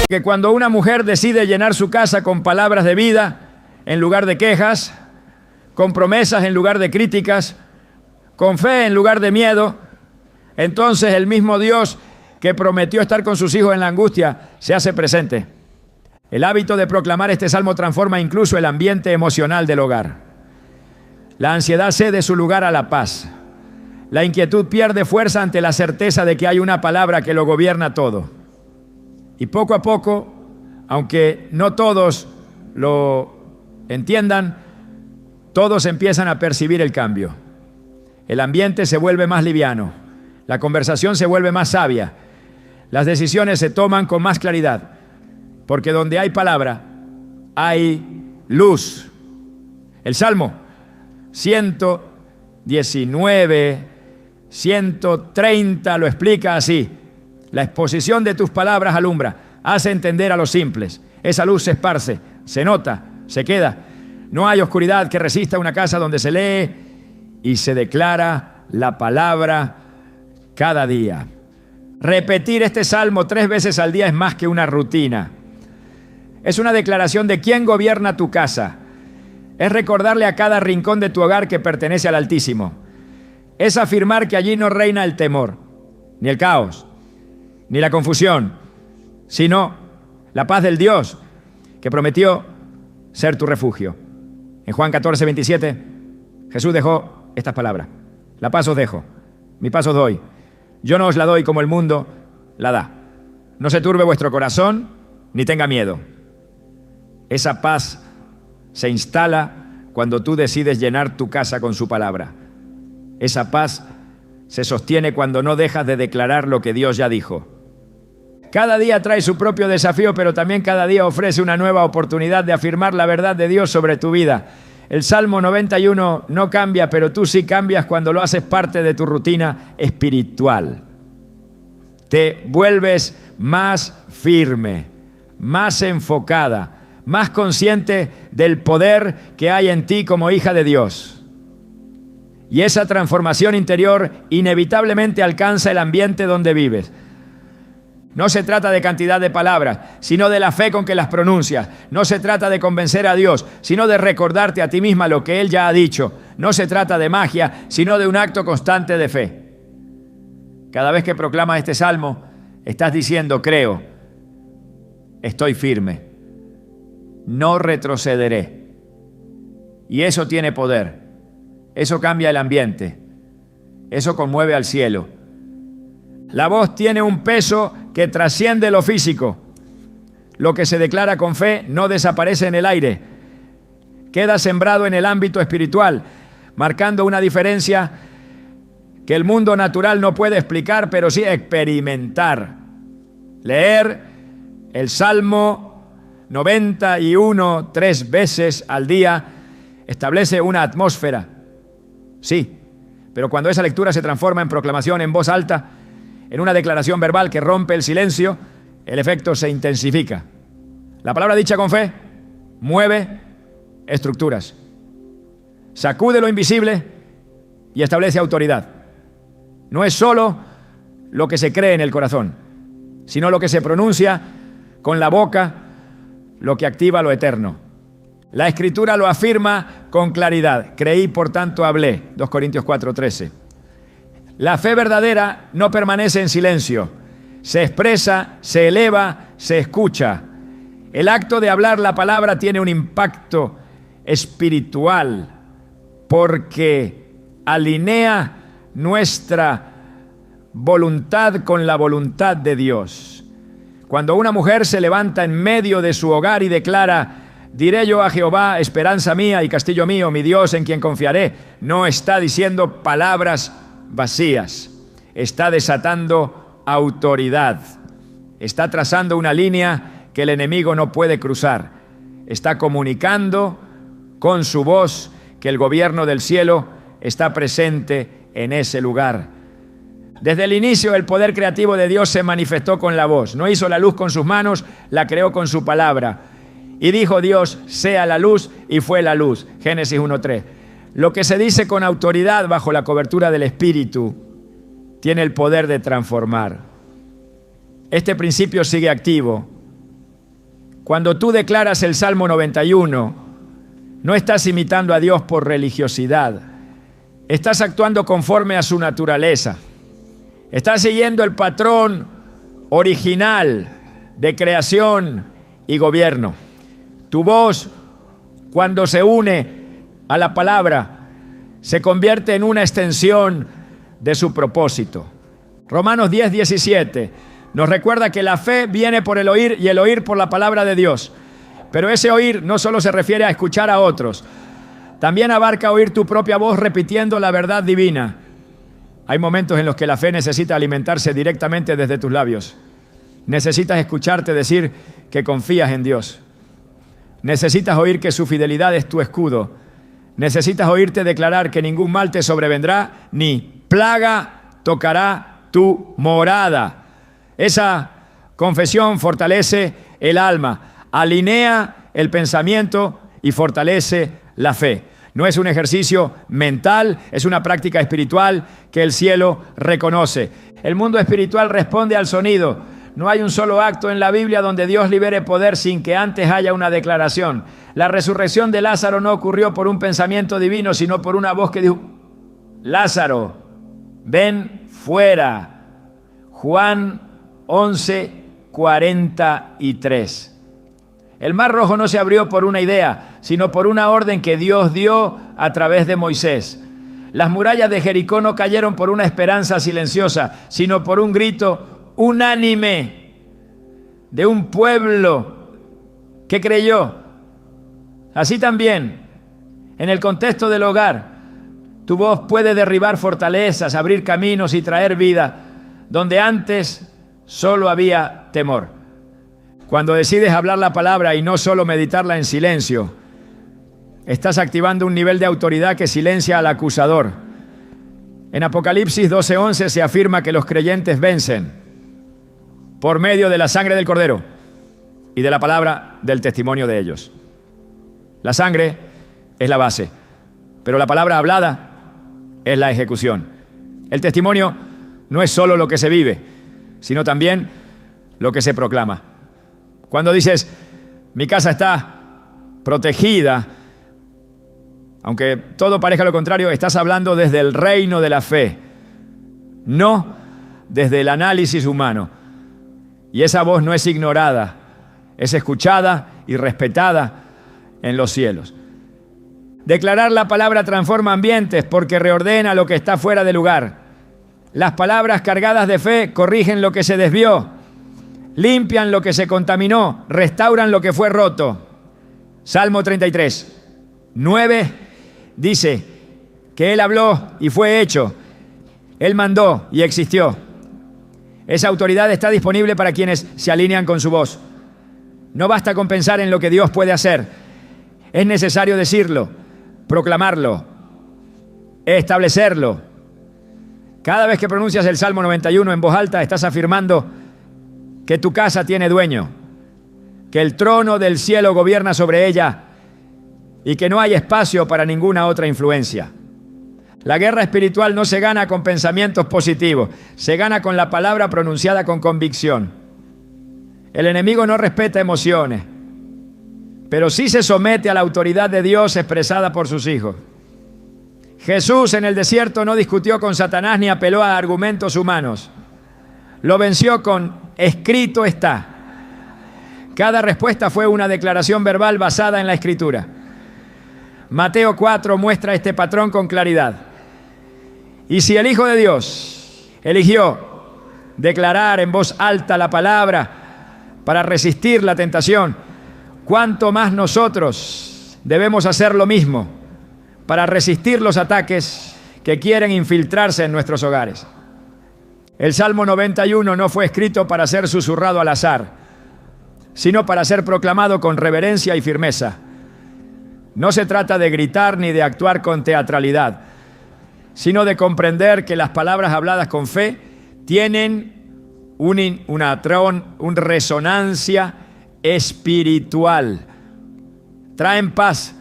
que cuando una mujer decide llenar su casa con palabras de vida en lugar de quejas, con promesas en lugar de críticas, con fe en lugar de miedo, entonces el mismo Dios que prometió estar con sus hijos en la angustia se hace presente. El hábito de proclamar este salmo transforma incluso el ambiente emocional del hogar. La ansiedad cede su lugar a la paz. La inquietud pierde fuerza ante la certeza de que hay una palabra que lo gobierna todo. Y poco a poco, aunque no todos lo entiendan, todos empiezan a percibir el cambio. El ambiente se vuelve más liviano, la conversación se vuelve más sabia, las decisiones se toman con más claridad, porque donde hay palabra, hay luz. El Salmo 119, 130 lo explica así. La exposición de tus palabras alumbra, hace entender a los simples. Esa luz se esparce, se nota, se queda. No hay oscuridad que resista una casa donde se lee y se declara la palabra cada día. Repetir este salmo 3 veces al día es más que una rutina. Es una declaración de quién gobierna tu casa. Es recordarle a cada rincón de tu hogar que pertenece al Altísimo. Es afirmar que allí no reina el temor, ni el caos, ni la confusión, sino la paz del Dios que prometió ser tu refugio. En Juan 14, 27, Jesús dejó estas palabras: la paz os dejo, mi paz os doy. Yo no os la doy como el mundo la da. No se turbe vuestro corazón, ni tenga miedo. Esa paz se instala cuando tú decides llenar tu casa con su palabra. Esa paz se sostiene cuando no dejas de declarar lo que Dios ya dijo. Cada día trae su propio desafío, pero también cada día ofrece una nueva oportunidad de afirmar la verdad de Dios sobre tu vida. El Salmo 91 no cambia, pero tú sí cambias cuando lo haces parte de tu rutina espiritual. Te vuelves más firme, más enfocada, más consciente del poder que hay en ti como hija de Dios. Y esa transformación interior inevitablemente alcanza el ambiente donde vives. No se trata de cantidad de palabras, sino de la fe con que las pronuncias. No se trata de convencer a Dios, sino de recordarte a ti misma lo que Él ya ha dicho. No se trata de magia, sino de un acto constante de fe. Cada vez que proclamas este salmo, estás diciendo: creo, estoy firme, no retrocederé. Y eso tiene poder, eso cambia el ambiente, eso conmueve al cielo. La voz tiene un peso que trasciende lo físico. Lo que se declara con fe no desaparece en el aire, queda sembrado en el ámbito espiritual, marcando una diferencia que el mundo natural no puede explicar, pero sí experimentar. Leer el Salmo 91 3 veces al día establece una atmósfera, sí, pero cuando esa lectura se transforma en proclamación en voz alta, en una declaración verbal que rompe el silencio, el efecto se intensifica. La palabra dicha con fe mueve estructuras, sacude lo invisible y establece autoridad. No es solo lo que se cree en el corazón, sino lo que se pronuncia con la boca, lo que activa lo eterno. La Escritura lo afirma con claridad. Creí, por tanto hablé. 2 Corintios 4:13. La fe verdadera no permanece en silencio. Se expresa, se eleva, se escucha. El acto de hablar la palabra tiene un impacto espiritual porque alinea nuestra voluntad con la voluntad de Dios. Cuando una mujer se levanta en medio de su hogar y declara: diré yo a Jehová, esperanza mía y castillo mío, mi Dios en quien confiaré, no está diciendo palabras vacías, está desatando autoridad, está trazando una línea que el enemigo no puede cruzar, está comunicando con su voz que el gobierno del cielo está presente en ese lugar. Desde el inicio el poder creativo de Dios se manifestó con la voz. No hizo la luz con sus manos, la creó con su palabra. Y dijo Dios: sea la luz, y fue la luz. Génesis 1:3. Lo que se dice con autoridad bajo la cobertura del Espíritu tiene el poder de transformar. Este principio sigue activo. Cuando tú declaras el Salmo 91, no estás imitando a Dios por religiosidad. Estás actuando conforme a su naturaleza. Estás siguiendo el patrón original de creación y gobierno. Tu voz, cuando se une a la palabra, se convierte en una extensión de su propósito. Romanos 10:17 nos recuerda que la fe viene por el oír y el oír por la palabra de Dios. Pero ese oír no solo se refiere a escuchar a otros, también abarca oír tu propia voz repitiendo la verdad divina. Hay momentos en los que la fe necesita alimentarse directamente desde tus labios. Necesitas escucharte decir que confías en Dios. Necesitas oír que su fidelidad es tu escudo. Necesitas oírte declarar que ningún mal te sobrevendrá, ni plaga tocará tu morada. Esa confesión fortalece el alma, alinea el pensamiento y fortalece la fe. No es un ejercicio mental, es una práctica espiritual que el cielo reconoce. El mundo espiritual responde al sonido. No hay un solo acto en la Biblia donde Dios libere poder sin que antes haya una declaración. La resurrección de Lázaro no ocurrió por un pensamiento divino, sino por una voz que dijo: Lázaro, ven fuera. Juan 11:43. El mar Rojo no se abrió por una idea, sino por una orden que Dios dio a través de Moisés. Las murallas de Jericó no cayeron por una esperanza silenciosa, sino por un grito unánime de un pueblo que creyó. Así también, en el contexto del hogar, tu voz puede derribar fortalezas, abrir caminos y traer vida donde antes solo había temor. Cuando decides hablar la palabra y no solo meditarla en silencio, estás activando un nivel de autoridad que silencia al acusador. En Apocalipsis 12:11 se afirma que los creyentes vencen por medio de la sangre del Cordero y de la palabra del testimonio de ellos. La sangre es la base, pero la palabra hablada es la ejecución. El testimonio no es solo lo que se vive, sino también lo que se proclama. Cuando dices, mi casa está protegida, aunque todo parezca lo contrario, estás hablando desde el reino de la fe, no desde el análisis humano. Y esa voz no es ignorada, es escuchada y respetada en los cielos. Declarar la palabra transforma ambientes porque reordena lo que está fuera de lugar. Las palabras cargadas de fe corrigen lo que se desvió, limpian lo que se contaminó, restauran lo que fue roto. Salmo 33:9 dice que Él habló y fue hecho. Él mandó y existió. Esa autoridad está disponible para quienes se alinean con su voz. No basta con pensar en lo que Dios puede hacer. Es necesario decirlo, proclamarlo, establecerlo. Cada vez que pronuncias el Salmo 91 en voz alta, estás afirmando que tu casa tiene dueño, que el trono del cielo gobierna sobre ella y que no hay espacio para ninguna otra influencia. La guerra espiritual no se gana con pensamientos positivos, se gana con la palabra pronunciada con convicción. El enemigo no respeta emociones, pero sí se somete a la autoridad de Dios expresada por sus hijos. Jesús en el desierto no discutió con Satanás ni apeló a argumentos humanos. Lo venció con escrito está. Cada respuesta fue una declaración verbal basada en la Escritura. Mateo 4 muestra este patrón con claridad. Y si el Hijo de Dios eligió declarar en voz alta la palabra para resistir la tentación, ¿cuánto más nosotros debemos hacer lo mismo para resistir los ataques que quieren infiltrarse en nuestros hogares? El Salmo 91 no fue escrito para ser susurrado al azar, sino para ser proclamado con reverencia y firmeza. No se trata de gritar ni de actuar con teatralidad, sino de comprender que las palabras habladas con fe tienen una resonancia espiritual. Traen paz,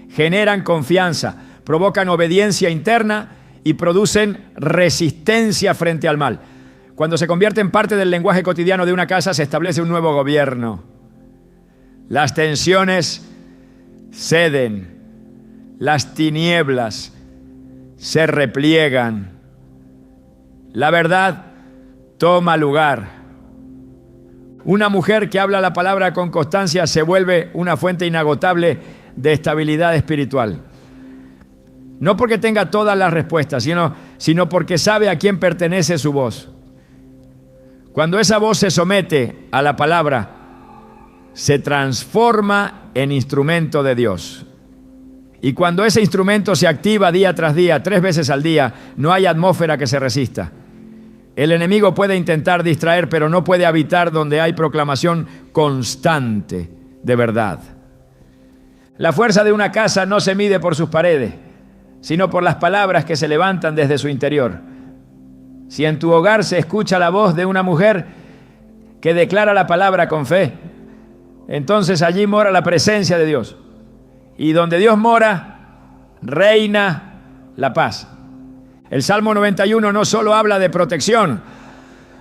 generan confianza, provocan obediencia interna y producen resistencia frente al mal. Cuando se convierte en parte del lenguaje cotidiano de una casa, se establece un nuevo gobierno. Las tensiones ceden, las tinieblas se repliegan, la verdad toma lugar. Una mujer que habla la palabra con constancia se vuelve una fuente inagotable de estabilidad espiritual. No porque tenga todas las respuestas, sino porque sabe a quién pertenece su voz. Cuando esa voz se somete a la palabra, se transforma en instrumento de Dios. Y cuando ese instrumento se activa día tras día, 3 veces al día, no hay atmósfera que se resista. El enemigo puede intentar distraer, pero no puede habitar donde hay proclamación constante de verdad. La fuerza de una casa no se mide por sus paredes, sino por las palabras que se levantan desde su interior. Si en tu hogar se escucha la voz de una mujer que declara la palabra con fe, entonces allí mora la presencia de Dios. Y donde Dios mora, reina la paz. El Salmo 91 no solo habla de protección,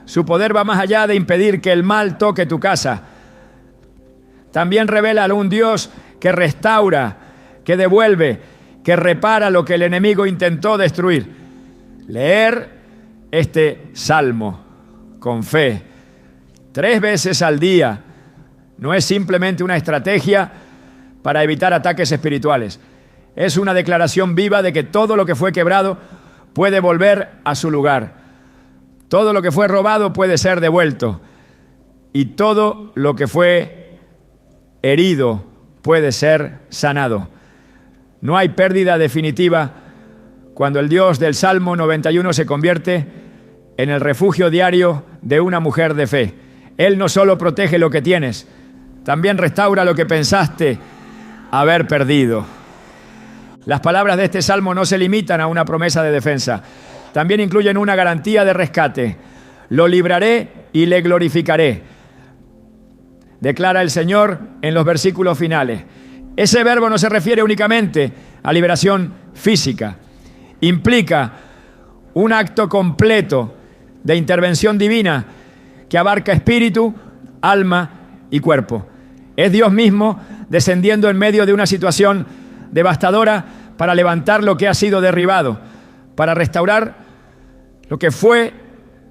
su poder va más allá de impedir que el mal toque tu casa. También revela a un Dios que restaura, que devuelve, que repara lo que el enemigo intentó destruir. Leer este salmo con fe 3 veces al día no es simplemente una estrategia para evitar ataques espirituales. Es una declaración viva de que todo lo que fue quebrado puede volver a su lugar. Todo lo que fue robado puede ser devuelto. Y todo lo que fue herido puede ser sanado. No hay pérdida definitiva cuando el Dios del Salmo 91 se convierte en el refugio diario de una mujer de fe. Él no solo protege lo que tienes, también restaura lo que pensaste haber perdido. Las palabras de este salmo no se limitan a una promesa de defensa, también incluyen una garantía de rescate. Lo libraré y le glorificaré, declara el Señor en los versículos finales. Ese verbo no se refiere únicamente a liberación física, implica un acto completo de intervención divina que abarca espíritu, alma y cuerpo. Es Dios mismo descendiendo en medio de una situación devastadora para levantar lo que ha sido derribado, para restaurar lo que fue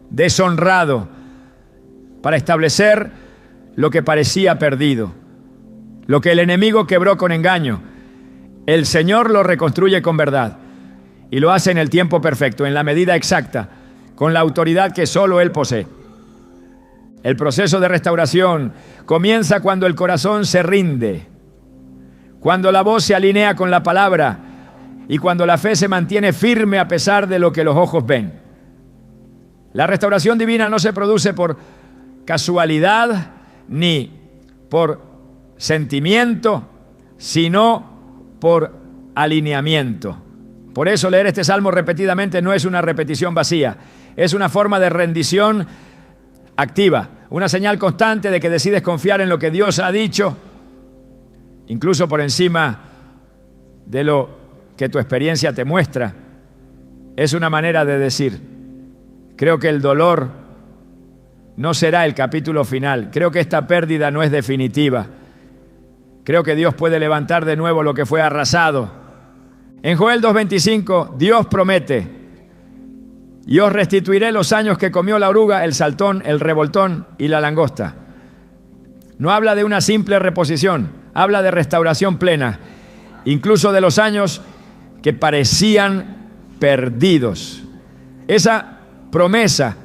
deshonrado, para establecer lo que parecía perdido. Lo que el enemigo quebró con engaño, el Señor lo reconstruye con verdad y lo hace en el tiempo perfecto, en la medida exacta, con la autoridad que solo Él posee. El proceso de restauración comienza cuando el corazón se rinde, cuando la voz se alinea con la palabra y cuando la fe se mantiene firme a pesar de lo que los ojos ven. La restauración divina no se produce por casualidad ni por sentimiento, sino por alineamiento. Por eso leer este salmo repetidamente no es una repetición vacía, es una forma de rendición activa, una señal constante de que decides confiar en lo que Dios ha dicho, incluso por encima de lo que tu experiencia te muestra. Es una manera de decir, creo que el dolor no será el capítulo final, creo que esta pérdida no es definitiva, creo que Dios puede levantar de nuevo lo que fue arrasado. En Joel 2:25, Dios promete: y os restituiré los años que comió la oruga, el saltón, el revoltón y la langosta. No habla de una simple reposición, habla de restauración plena, incluso de los años que parecían perdidos. Esa promesa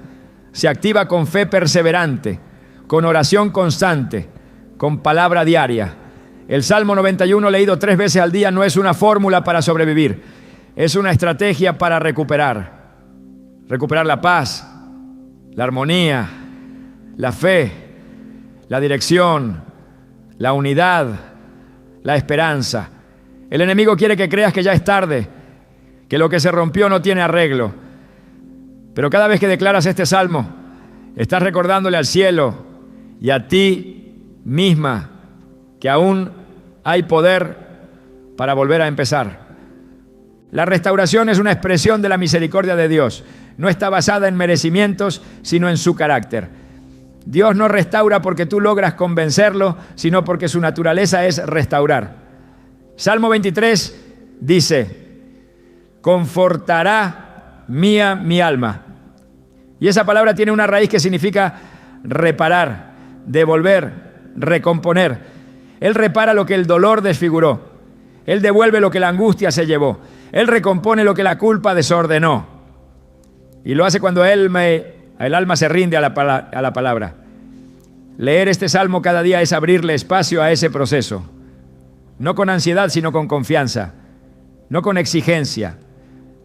se activa con fe perseverante, con oración constante, con palabra diaria. El Salmo 91 leído 3 veces al día no es una fórmula para sobrevivir, es una estrategia para recuperar la paz, la armonía, la fe, la dirección, la unidad, la esperanza. El enemigo quiere que creas que ya es tarde, que lo que se rompió no tiene arreglo. Pero cada vez que declaras este salmo, estás recordándole al cielo y a ti misma que aún hay poder para volver a empezar. La restauración es una expresión de la misericordia de Dios. No está basada en merecimientos, sino en su carácter. Dios no restaura porque tú logras convencerlo, sino porque su naturaleza es restaurar. Salmo 23 dice: confortará mía mi alma. Y esa palabra tiene una raíz que significa reparar, devolver, recomponer. Él repara lo que el dolor desfiguró. Él devuelve lo que la angustia se llevó. Él recompone lo que la culpa desordenó. Y lo hace cuando el alma se rinde a la palabra. Leer este salmo cada día es abrirle espacio a ese proceso. No con ansiedad, sino con confianza. No con exigencia,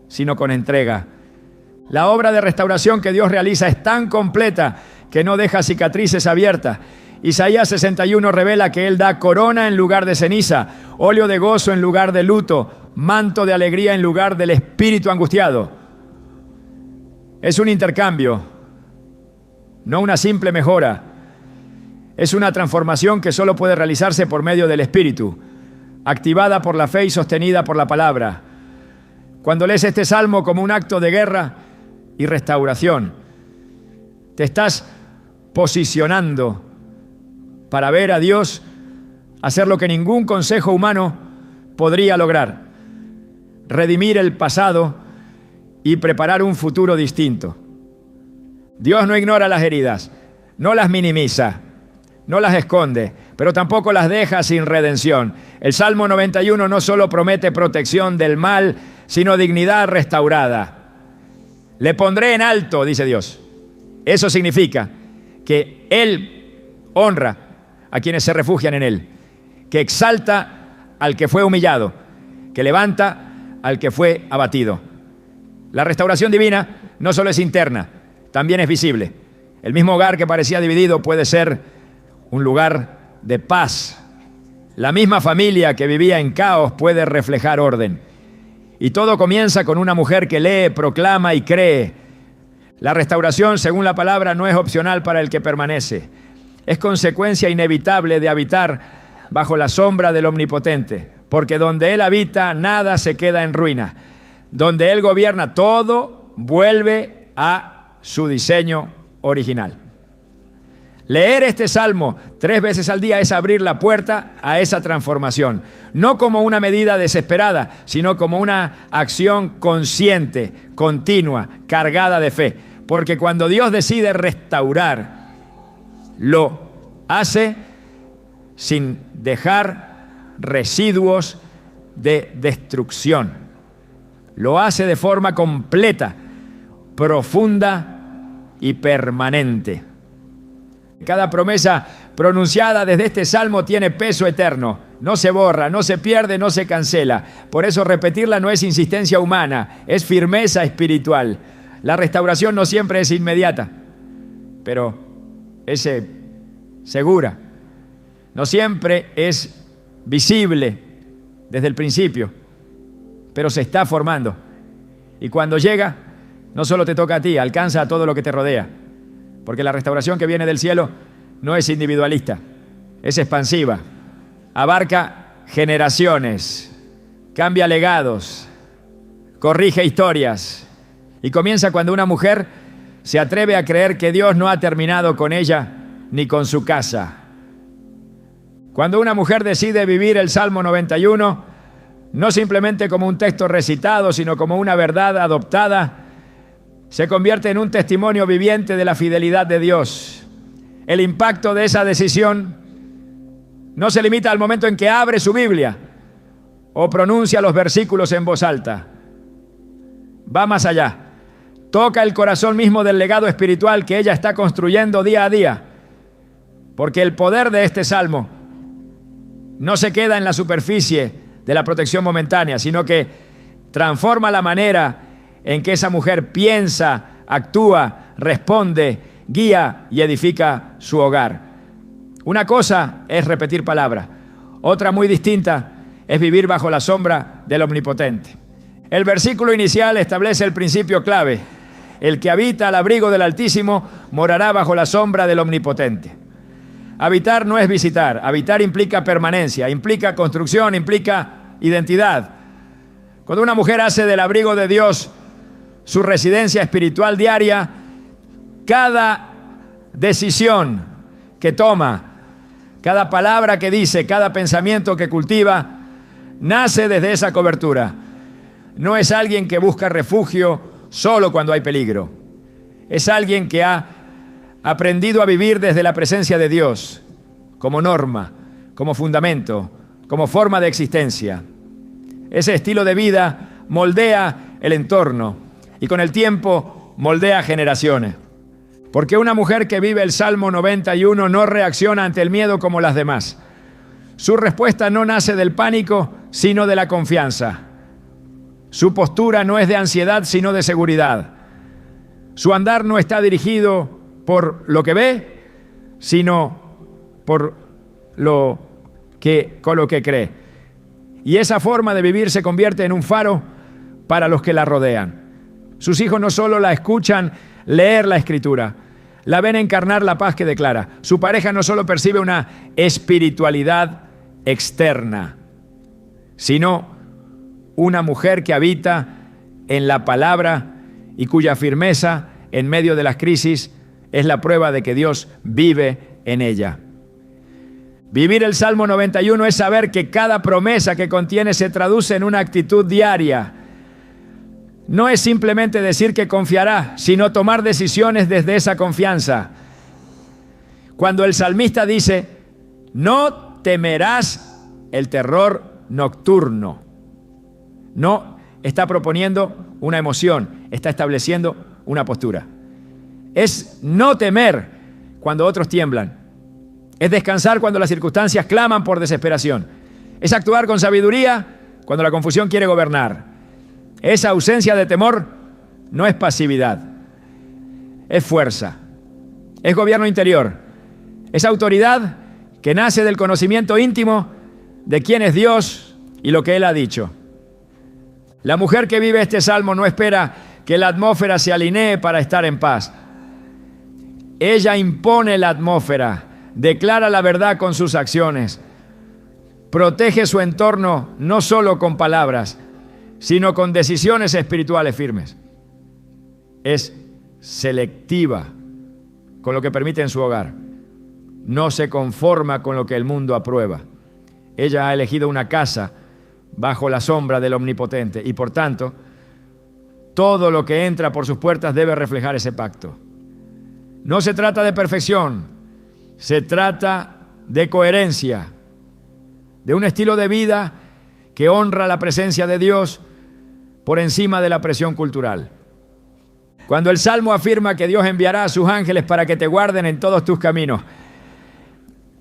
sino con entrega. La obra de restauración que Dios realiza es tan completa que no deja cicatrices abiertas Isaías 61 revela que Él da corona en lugar de ceniza, óleo de gozo en lugar de luto, manto de alegría en lugar del espíritu angustiado. Es un intercambio, no una simple mejora. Es una transformación que solo puede realizarse por medio del Espíritu, activada por la fe y sostenida por la palabra. Cuando lees este salmo como un acto de guerra y restauración, te estás posicionando para ver a Dios hacer lo que ningún consejo humano podría lograr: redimir el pasado y preparar un futuro distinto. Dios no ignora las heridas, no las minimiza, no las esconde, pero tampoco las deja sin redención. El Salmo 91 no solo promete protección del mal, sino dignidad restaurada. Le pondré en alto, dice Dios. Eso significa que Él honra a quienes se refugian en Él, que exalta al que fue humillado, que levanta al que fue abatido. La restauración divina no solo es interna, también es visible. El mismo hogar que parecía dividido puede ser un lugar de paz. La misma familia que vivía en caos puede reflejar orden. Y todo comienza con una mujer que lee, proclama y cree. La restauración, según la palabra, no es opcional para el que permanece. Es consecuencia inevitable de habitar bajo la sombra del Omnipotente, porque donde Él habita, nada se queda en ruina. Donde Él gobierna, todo vuelve a su diseño original. Leer este salmo 3 veces al día es abrir la puerta a esa transformación, no como una medida desesperada, sino como una acción consciente, continua, cargada de fe. Porque cuando Dios decide restaurar, lo hace sin dejar residuos de destrucción. Lo hace de forma completa, profunda y permanente. Cada promesa pronunciada desde este salmo tiene peso eterno. No se borra, no se pierde, no se cancela. Por eso repetirla no es insistencia humana, es firmeza espiritual. La restauración no siempre es inmediata, pero es segura. No siempre es visible desde el principio, pero se está formando. Y cuando llega, no solo te toca a ti, alcanza a todo lo que te rodea. Porque la restauración que viene del cielo no es individualista, es expansiva. Abarca generaciones, cambia legados, corrige historias. Y comienza cuando una mujer se atreve a creer que Dios no ha terminado con ella ni con su casa. Cuando una mujer decide vivir el Salmo 91, no simplemente como un texto recitado, sino como una verdad adoptada, se convierte en un testimonio viviente de la fidelidad de Dios. El impacto de esa decisión no se limita al momento en que abre su Biblia o pronuncia los versículos en voz alta. Va más allá. Toca el corazón mismo del legado espiritual que ella está construyendo día a día. Porque el poder de este salmo no se queda en la superficie de la protección momentánea, sino que transforma la manera en que esa mujer piensa, actúa, responde, guía y edifica su hogar. Una cosa es repetir palabras, otra muy distinta es vivir bajo la sombra del Omnipotente. El versículo inicial establece el principio clave: el que habita al abrigo del Altísimo morará bajo la sombra del Omnipotente. Habitar no es visitar, habitar implica permanencia, implica construcción, implica identidad. Cuando una mujer hace del abrigo de Dios su residencia espiritual diaria, cada decisión que toma, cada palabra que dice, cada pensamiento que cultiva, nace desde esa cobertura. No es alguien que busca refugio solo cuando hay peligro. Es alguien que ha aprendido a vivir desde la presencia de Dios, como norma, como fundamento, como forma de existencia. Ese estilo de vida moldea el entorno y con el tiempo moldea generaciones. Porque una mujer que vive el Salmo 91 no reacciona ante el miedo como las demás. Su respuesta no nace del pánico, sino de la confianza. Su postura no es de ansiedad, sino de seguridad. Su andar no está dirigido por lo que ve, sino con lo que cree. Y esa forma de vivir se convierte en un faro para los que la rodean. Sus hijos no solo la escuchan leer la Escritura, la ven encarnar la paz que declara. Su pareja no solo percibe una espiritualidad externa, sino una mujer que habita en la palabra y cuya firmeza en medio de las crisis es la prueba de que Dios vive en ella. Vivir el Salmo 91 es saber que cada promesa que contiene se traduce en una actitud diaria. No es simplemente decir que confiará, sino tomar decisiones desde esa confianza. Cuando el salmista dice, no temerás el terror nocturno, no está proponiendo una emoción, está estableciendo una postura. Es no temer cuando otros tiemblan. Es descansar cuando las circunstancias claman por desesperación. Es actuar con sabiduría cuando la confusión quiere gobernar. Esa ausencia de temor no es pasividad, es fuerza, es gobierno interior, es autoridad que nace del conocimiento íntimo de quién es Dios y lo que Él ha dicho. La mujer que vive este salmo no espera que la atmósfera se alinee para estar en paz. Ella impone la atmósfera, declara la verdad con sus acciones, protege su entorno no solo con palabras, sino con decisiones espirituales firmes. Es selectiva con lo que permite en su hogar. No se conforma con lo que el mundo aprueba. Ella ha elegido una casa bajo la sombra del Omnipotente y por tanto, todo lo que entra por sus puertas debe reflejar ese pacto. No se trata de perfección, se trata de coherencia, de un estilo de vida que honra la presencia de Dios por encima de la presión cultural. Cuando el Salmo afirma que Dios enviará a sus ángeles para que te guarden en todos tus caminos,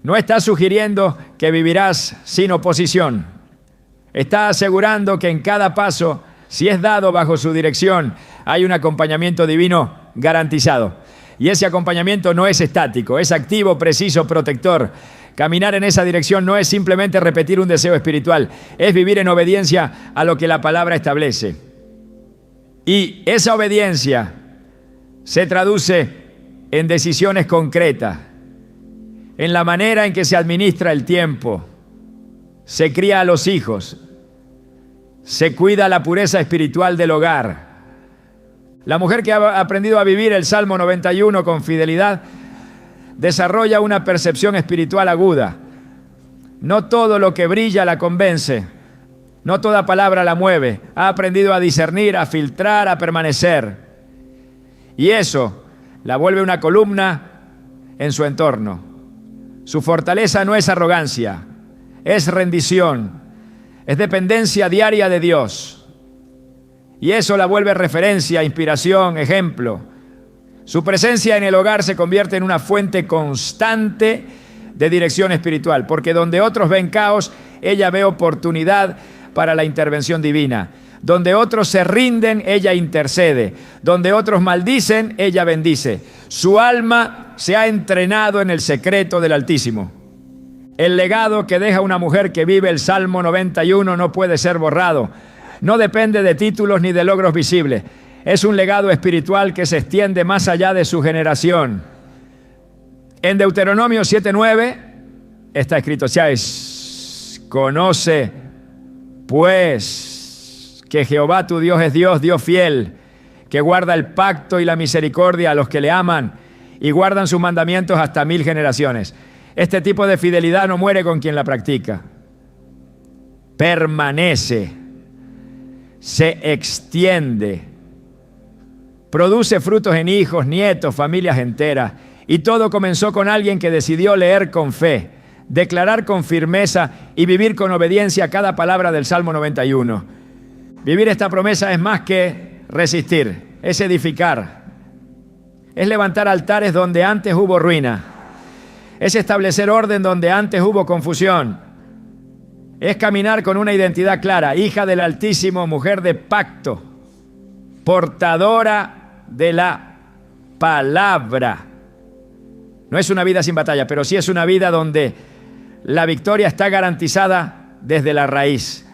no está sugiriendo que vivirás sin oposición. Está asegurando que en cada paso, si es dado bajo su dirección, hay un acompañamiento divino garantizado. Y ese acompañamiento no es estático, es activo, preciso, protector. Caminar en esa dirección no es simplemente repetir un deseo espiritual, es vivir en obediencia a lo que la palabra establece. Y esa obediencia se traduce en decisiones concretas, en la manera en que se administra el tiempo, se cría a los hijos, se cuida la pureza espiritual del hogar. La mujer que ha aprendido a vivir el Salmo 91 con fidelidad desarrolla una percepción espiritual aguda. No todo lo que brilla la convence, no toda palabra la mueve. Ha aprendido a discernir, a filtrar, a permanecer. Y eso la vuelve una columna en su entorno. Su fortaleza no es arrogancia, es rendición, es dependencia diaria de Dios. Y eso la vuelve referencia, inspiración, ejemplo. Su presencia en el hogar se convierte en una fuente constante de dirección espiritual, porque donde otros ven caos, ella ve oportunidad para la intervención divina. Donde otros se rinden, ella intercede. Donde otros maldicen, ella bendice. Su alma se ha entrenado en el secreto del Altísimo. El legado que deja una mujer que vive el Salmo 91 no puede ser borrado. No depende de títulos ni de logros visibles. Es un legado espiritual que se extiende más allá de su generación. En Deuteronomio 7:9 está escrito: conoce pues que Jehová tu Dios es Dios, Dios fiel, que guarda el pacto y la misericordia a los que le aman y guardan sus mandamientos hasta 1000 generaciones. Este tipo de fidelidad no muere con quien la practica. Permanece, se extiende, produce frutos en hijos, nietos, familias enteras. Y todo comenzó con alguien que decidió leer con fe, declarar con firmeza y vivir con obediencia cada palabra del Salmo 91. Vivir esta promesa es más que resistir, es edificar, es levantar altares donde antes hubo ruina, es establecer orden donde antes hubo confusión, es caminar con una identidad clara, hija del Altísimo, mujer de pacto, portadora de la palabra. No es una vida sin batalla, pero sí es una vida donde la victoria está garantizada desde la raíz.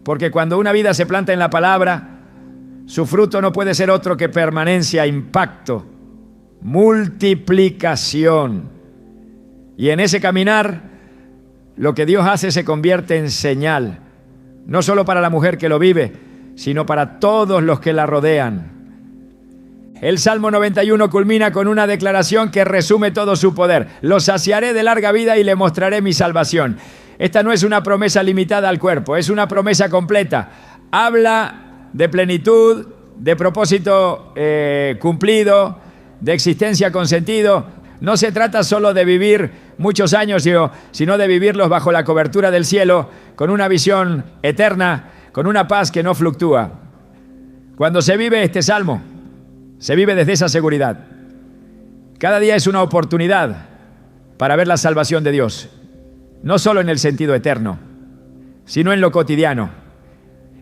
Porque cuando una vida se planta en la palabra, su fruto no puede ser otro que permanencia, impacto, multiplicación. Y en ese caminar, lo que Dios hace se convierte en señal, no solo para la mujer que lo vive, sino para todos los que la rodean. El Salmo 91 culmina con una declaración que resume todo su poder. Lo saciaré de larga vida y le mostraré mi salvación. Esta no es una promesa limitada al cuerpo, es una promesa completa. Habla de plenitud, de propósito cumplido, de existencia con sentido. No se trata solo de vivir muchos años, sino de vivirlos bajo la cobertura del cielo, con una visión eterna, con una paz que no fluctúa. Cuando se vive este salmo, se vive desde esa seguridad. Cada día es una oportunidad para ver la salvación de Dios, no solo en el sentido eterno, sino en lo cotidiano,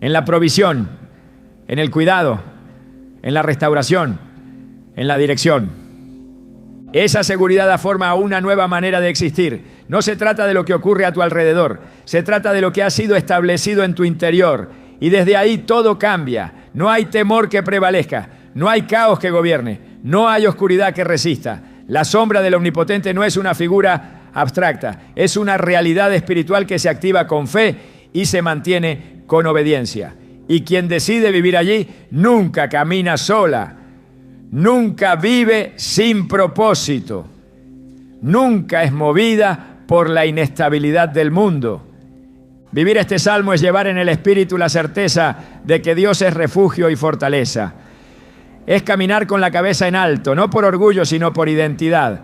en la provisión, en el cuidado, en la restauración, en la dirección. Esa seguridad da forma a una nueva manera de existir. No se trata de lo que ocurre a tu alrededor, se trata de lo que ha sido establecido en tu interior. Y desde ahí todo cambia. No hay temor que prevalezca, no hay caos que gobierne, no hay oscuridad que resista. La sombra del Omnipotente no es una figura abstracta, es una realidad espiritual que se activa con fe y se mantiene con obediencia. Y quien decide vivir allí nunca camina sola, nunca vive sin propósito, nunca es movida por la inestabilidad del mundo. Vivir este salmo es llevar en el espíritu la certeza de que Dios es refugio y fortaleza. Es caminar con la cabeza en alto, no por orgullo, sino por identidad.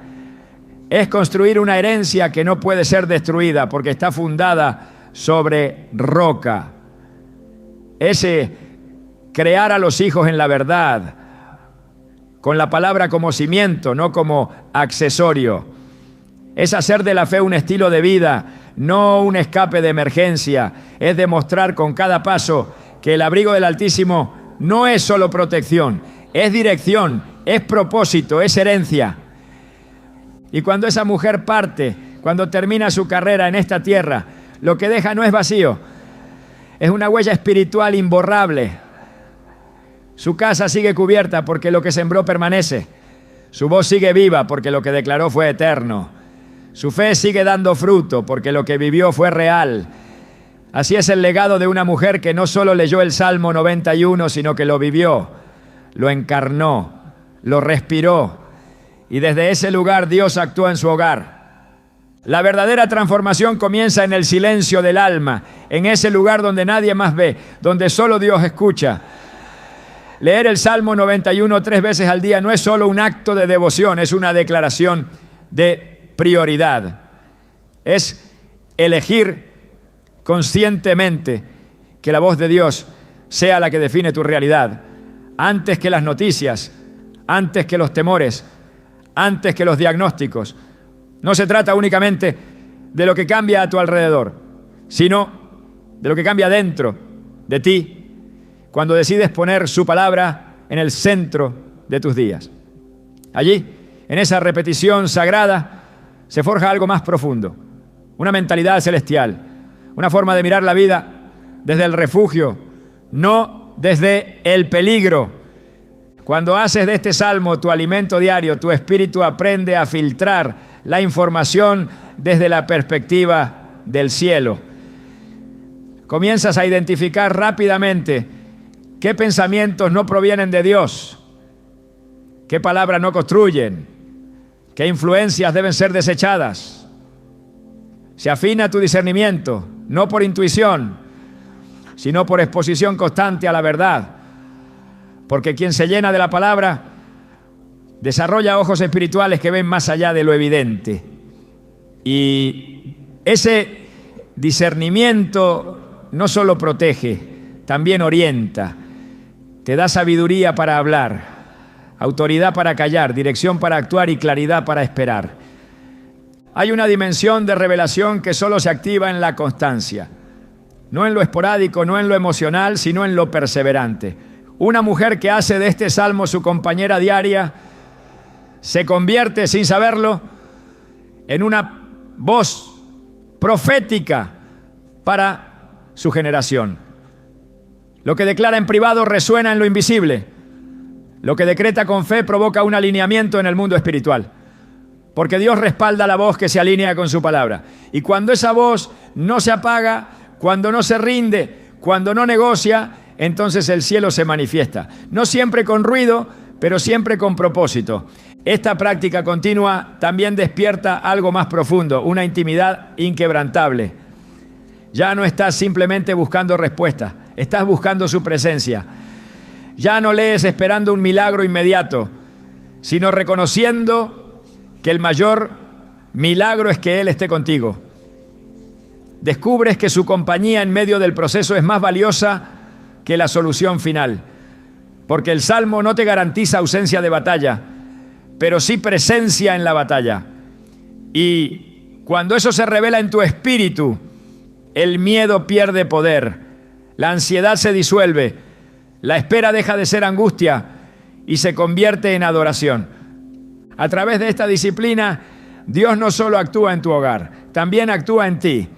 Es construir una herencia que no puede ser destruida porque está fundada sobre roca. Es crear a los hijos en la verdad, con la palabra como cimiento, no como accesorio. Es hacer de la fe un estilo de vida, no un escape de emergencia. Es demostrar con cada paso que el abrigo del Altísimo no es solo protección, es dirección, es propósito, es herencia. Y cuando esa mujer parte, cuando termina su carrera en esta tierra, lo que deja no es vacío, es una huella espiritual imborrable. Su casa sigue cubierta porque lo que sembró permanece. Su voz sigue viva porque lo que declaró fue eterno. Su fe sigue dando fruto porque lo que vivió fue real. Así es el legado de una mujer que no solo leyó el Salmo 91, sino que lo vivió, lo encarnó, lo respiró. Y desde ese lugar Dios actúa en su hogar. La verdadera transformación comienza en el silencio del alma, en ese lugar donde nadie más ve, donde solo Dios escucha. Leer el Salmo 91 3 veces al día no es solo un acto de devoción, es una declaración de prioridad. Es elegir conscientemente que la voz de Dios sea la que define tu realidad, antes que las noticias, antes que los temores, antes que los diagnósticos. No se trata únicamente de lo que cambia a tu alrededor, sino de lo que cambia dentro de ti cuando decides poner su palabra en el centro de tus días. Allí, en esa repetición sagrada, se forja algo más profundo, una mentalidad celestial, una forma de mirar la vida desde el refugio, no desde el peligro. Cuando haces de este salmo tu alimento diario, tu espíritu aprende a filtrar la información desde la perspectiva del cielo. Comienzas a identificar rápidamente qué pensamientos no provienen de Dios, qué palabras no construyen, qué influencias deben ser desechadas. Se afina tu discernimiento, no por intuición, sino por exposición constante a la verdad. Porque quien se llena de la palabra desarrolla ojos espirituales que ven más allá de lo evidente. Y ese discernimiento no solo protege, también orienta. Te da sabiduría para hablar, autoridad para callar, dirección para actuar y claridad para esperar. Hay una dimensión de revelación que solo se activa en la constancia. No en lo esporádico, no en lo emocional, sino en lo perseverante. Una mujer que hace de este salmo su compañera diaria se convierte sin saberlo en una voz profética para su generación. Lo que declara en privado resuena en lo invisible. Lo que decreta con fe provoca un alineamiento en el mundo espiritual. Porque Dios respalda la voz que se alinea con su palabra. Y cuando esa voz no se apaga, cuando no se rinde, cuando no negocia, entonces el cielo se manifiesta. No siempre con ruido, pero siempre con propósito. Esta práctica continua también despierta algo más profundo, una intimidad inquebrantable. Ya no estás simplemente buscando respuestas, estás buscando su presencia. Ya no lees esperando un milagro inmediato, sino reconociendo que el mayor milagro es que Él esté contigo. Descubres que su compañía en medio del proceso es más valiosa que la solución final. Porque el Salmo no te garantiza ausencia de batalla, pero sí presencia en la batalla. Y cuando eso se revela en tu espíritu, el miedo pierde poder, la ansiedad se disuelve, la espera deja de ser angustia y se convierte en adoración. A través de esta disciplina, Dios no solo actúa en tu hogar, también actúa en ti.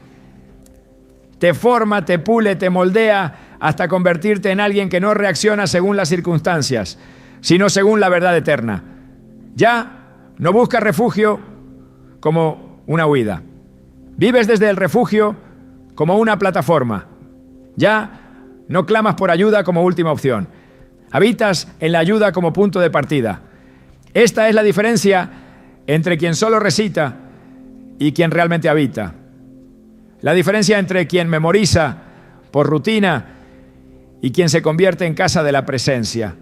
Te forma, te pule, te moldea hasta convertirte en alguien que no reacciona según las circunstancias, sino según la verdad eterna. Ya no buscas refugio como una huida. Vives desde el refugio como una plataforma. Ya no clamas por ayuda como última opción. Habitas en la ayuda como punto de partida. Esta es la diferencia entre quien solo recita y quien realmente habita. La diferencia entre quien memoriza por rutina y quien se convierte en casa de la presencia.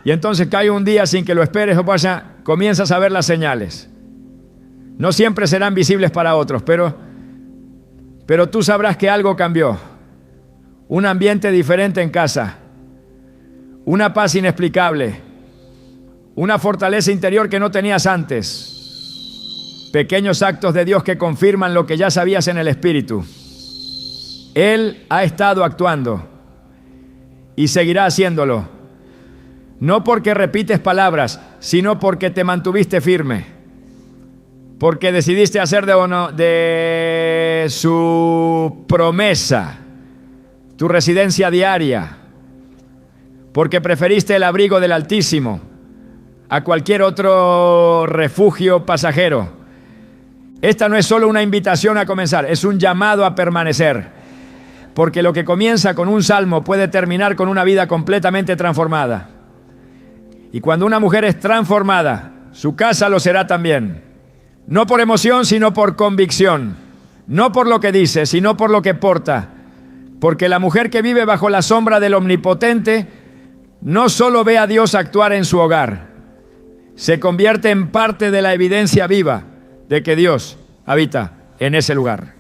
Y entonces cae un día sin que lo esperes o pasa, comienzas a ver las señales. No siempre serán visibles para otros, pero tú sabrás que algo cambió. Un ambiente diferente en casa. Una paz inexplicable. Una fortaleza interior que no tenías antes. Pequeños actos de Dios que confirman lo que ya sabías en el Espíritu. Él ha estado actuando y seguirá haciéndolo. No porque repites palabras, sino porque te mantuviste firme. Porque decidiste hacer de su promesa tu residencia diaria. Porque preferiste el abrigo del Altísimo a cualquier otro refugio pasajero. Esta no es solo una invitación a comenzar, es un llamado a permanecer. Porque lo que comienza con un salmo puede terminar con una vida completamente transformada. Y cuando una mujer es transformada, su casa lo será también. No por emoción, sino por convicción. No por lo que dice, sino por lo que porta. Porque la mujer que vive bajo la sombra del Omnipotente no solo ve a Dios actuar en su hogar, se convierte en parte de la evidencia viva de que Dios habita en ese lugar.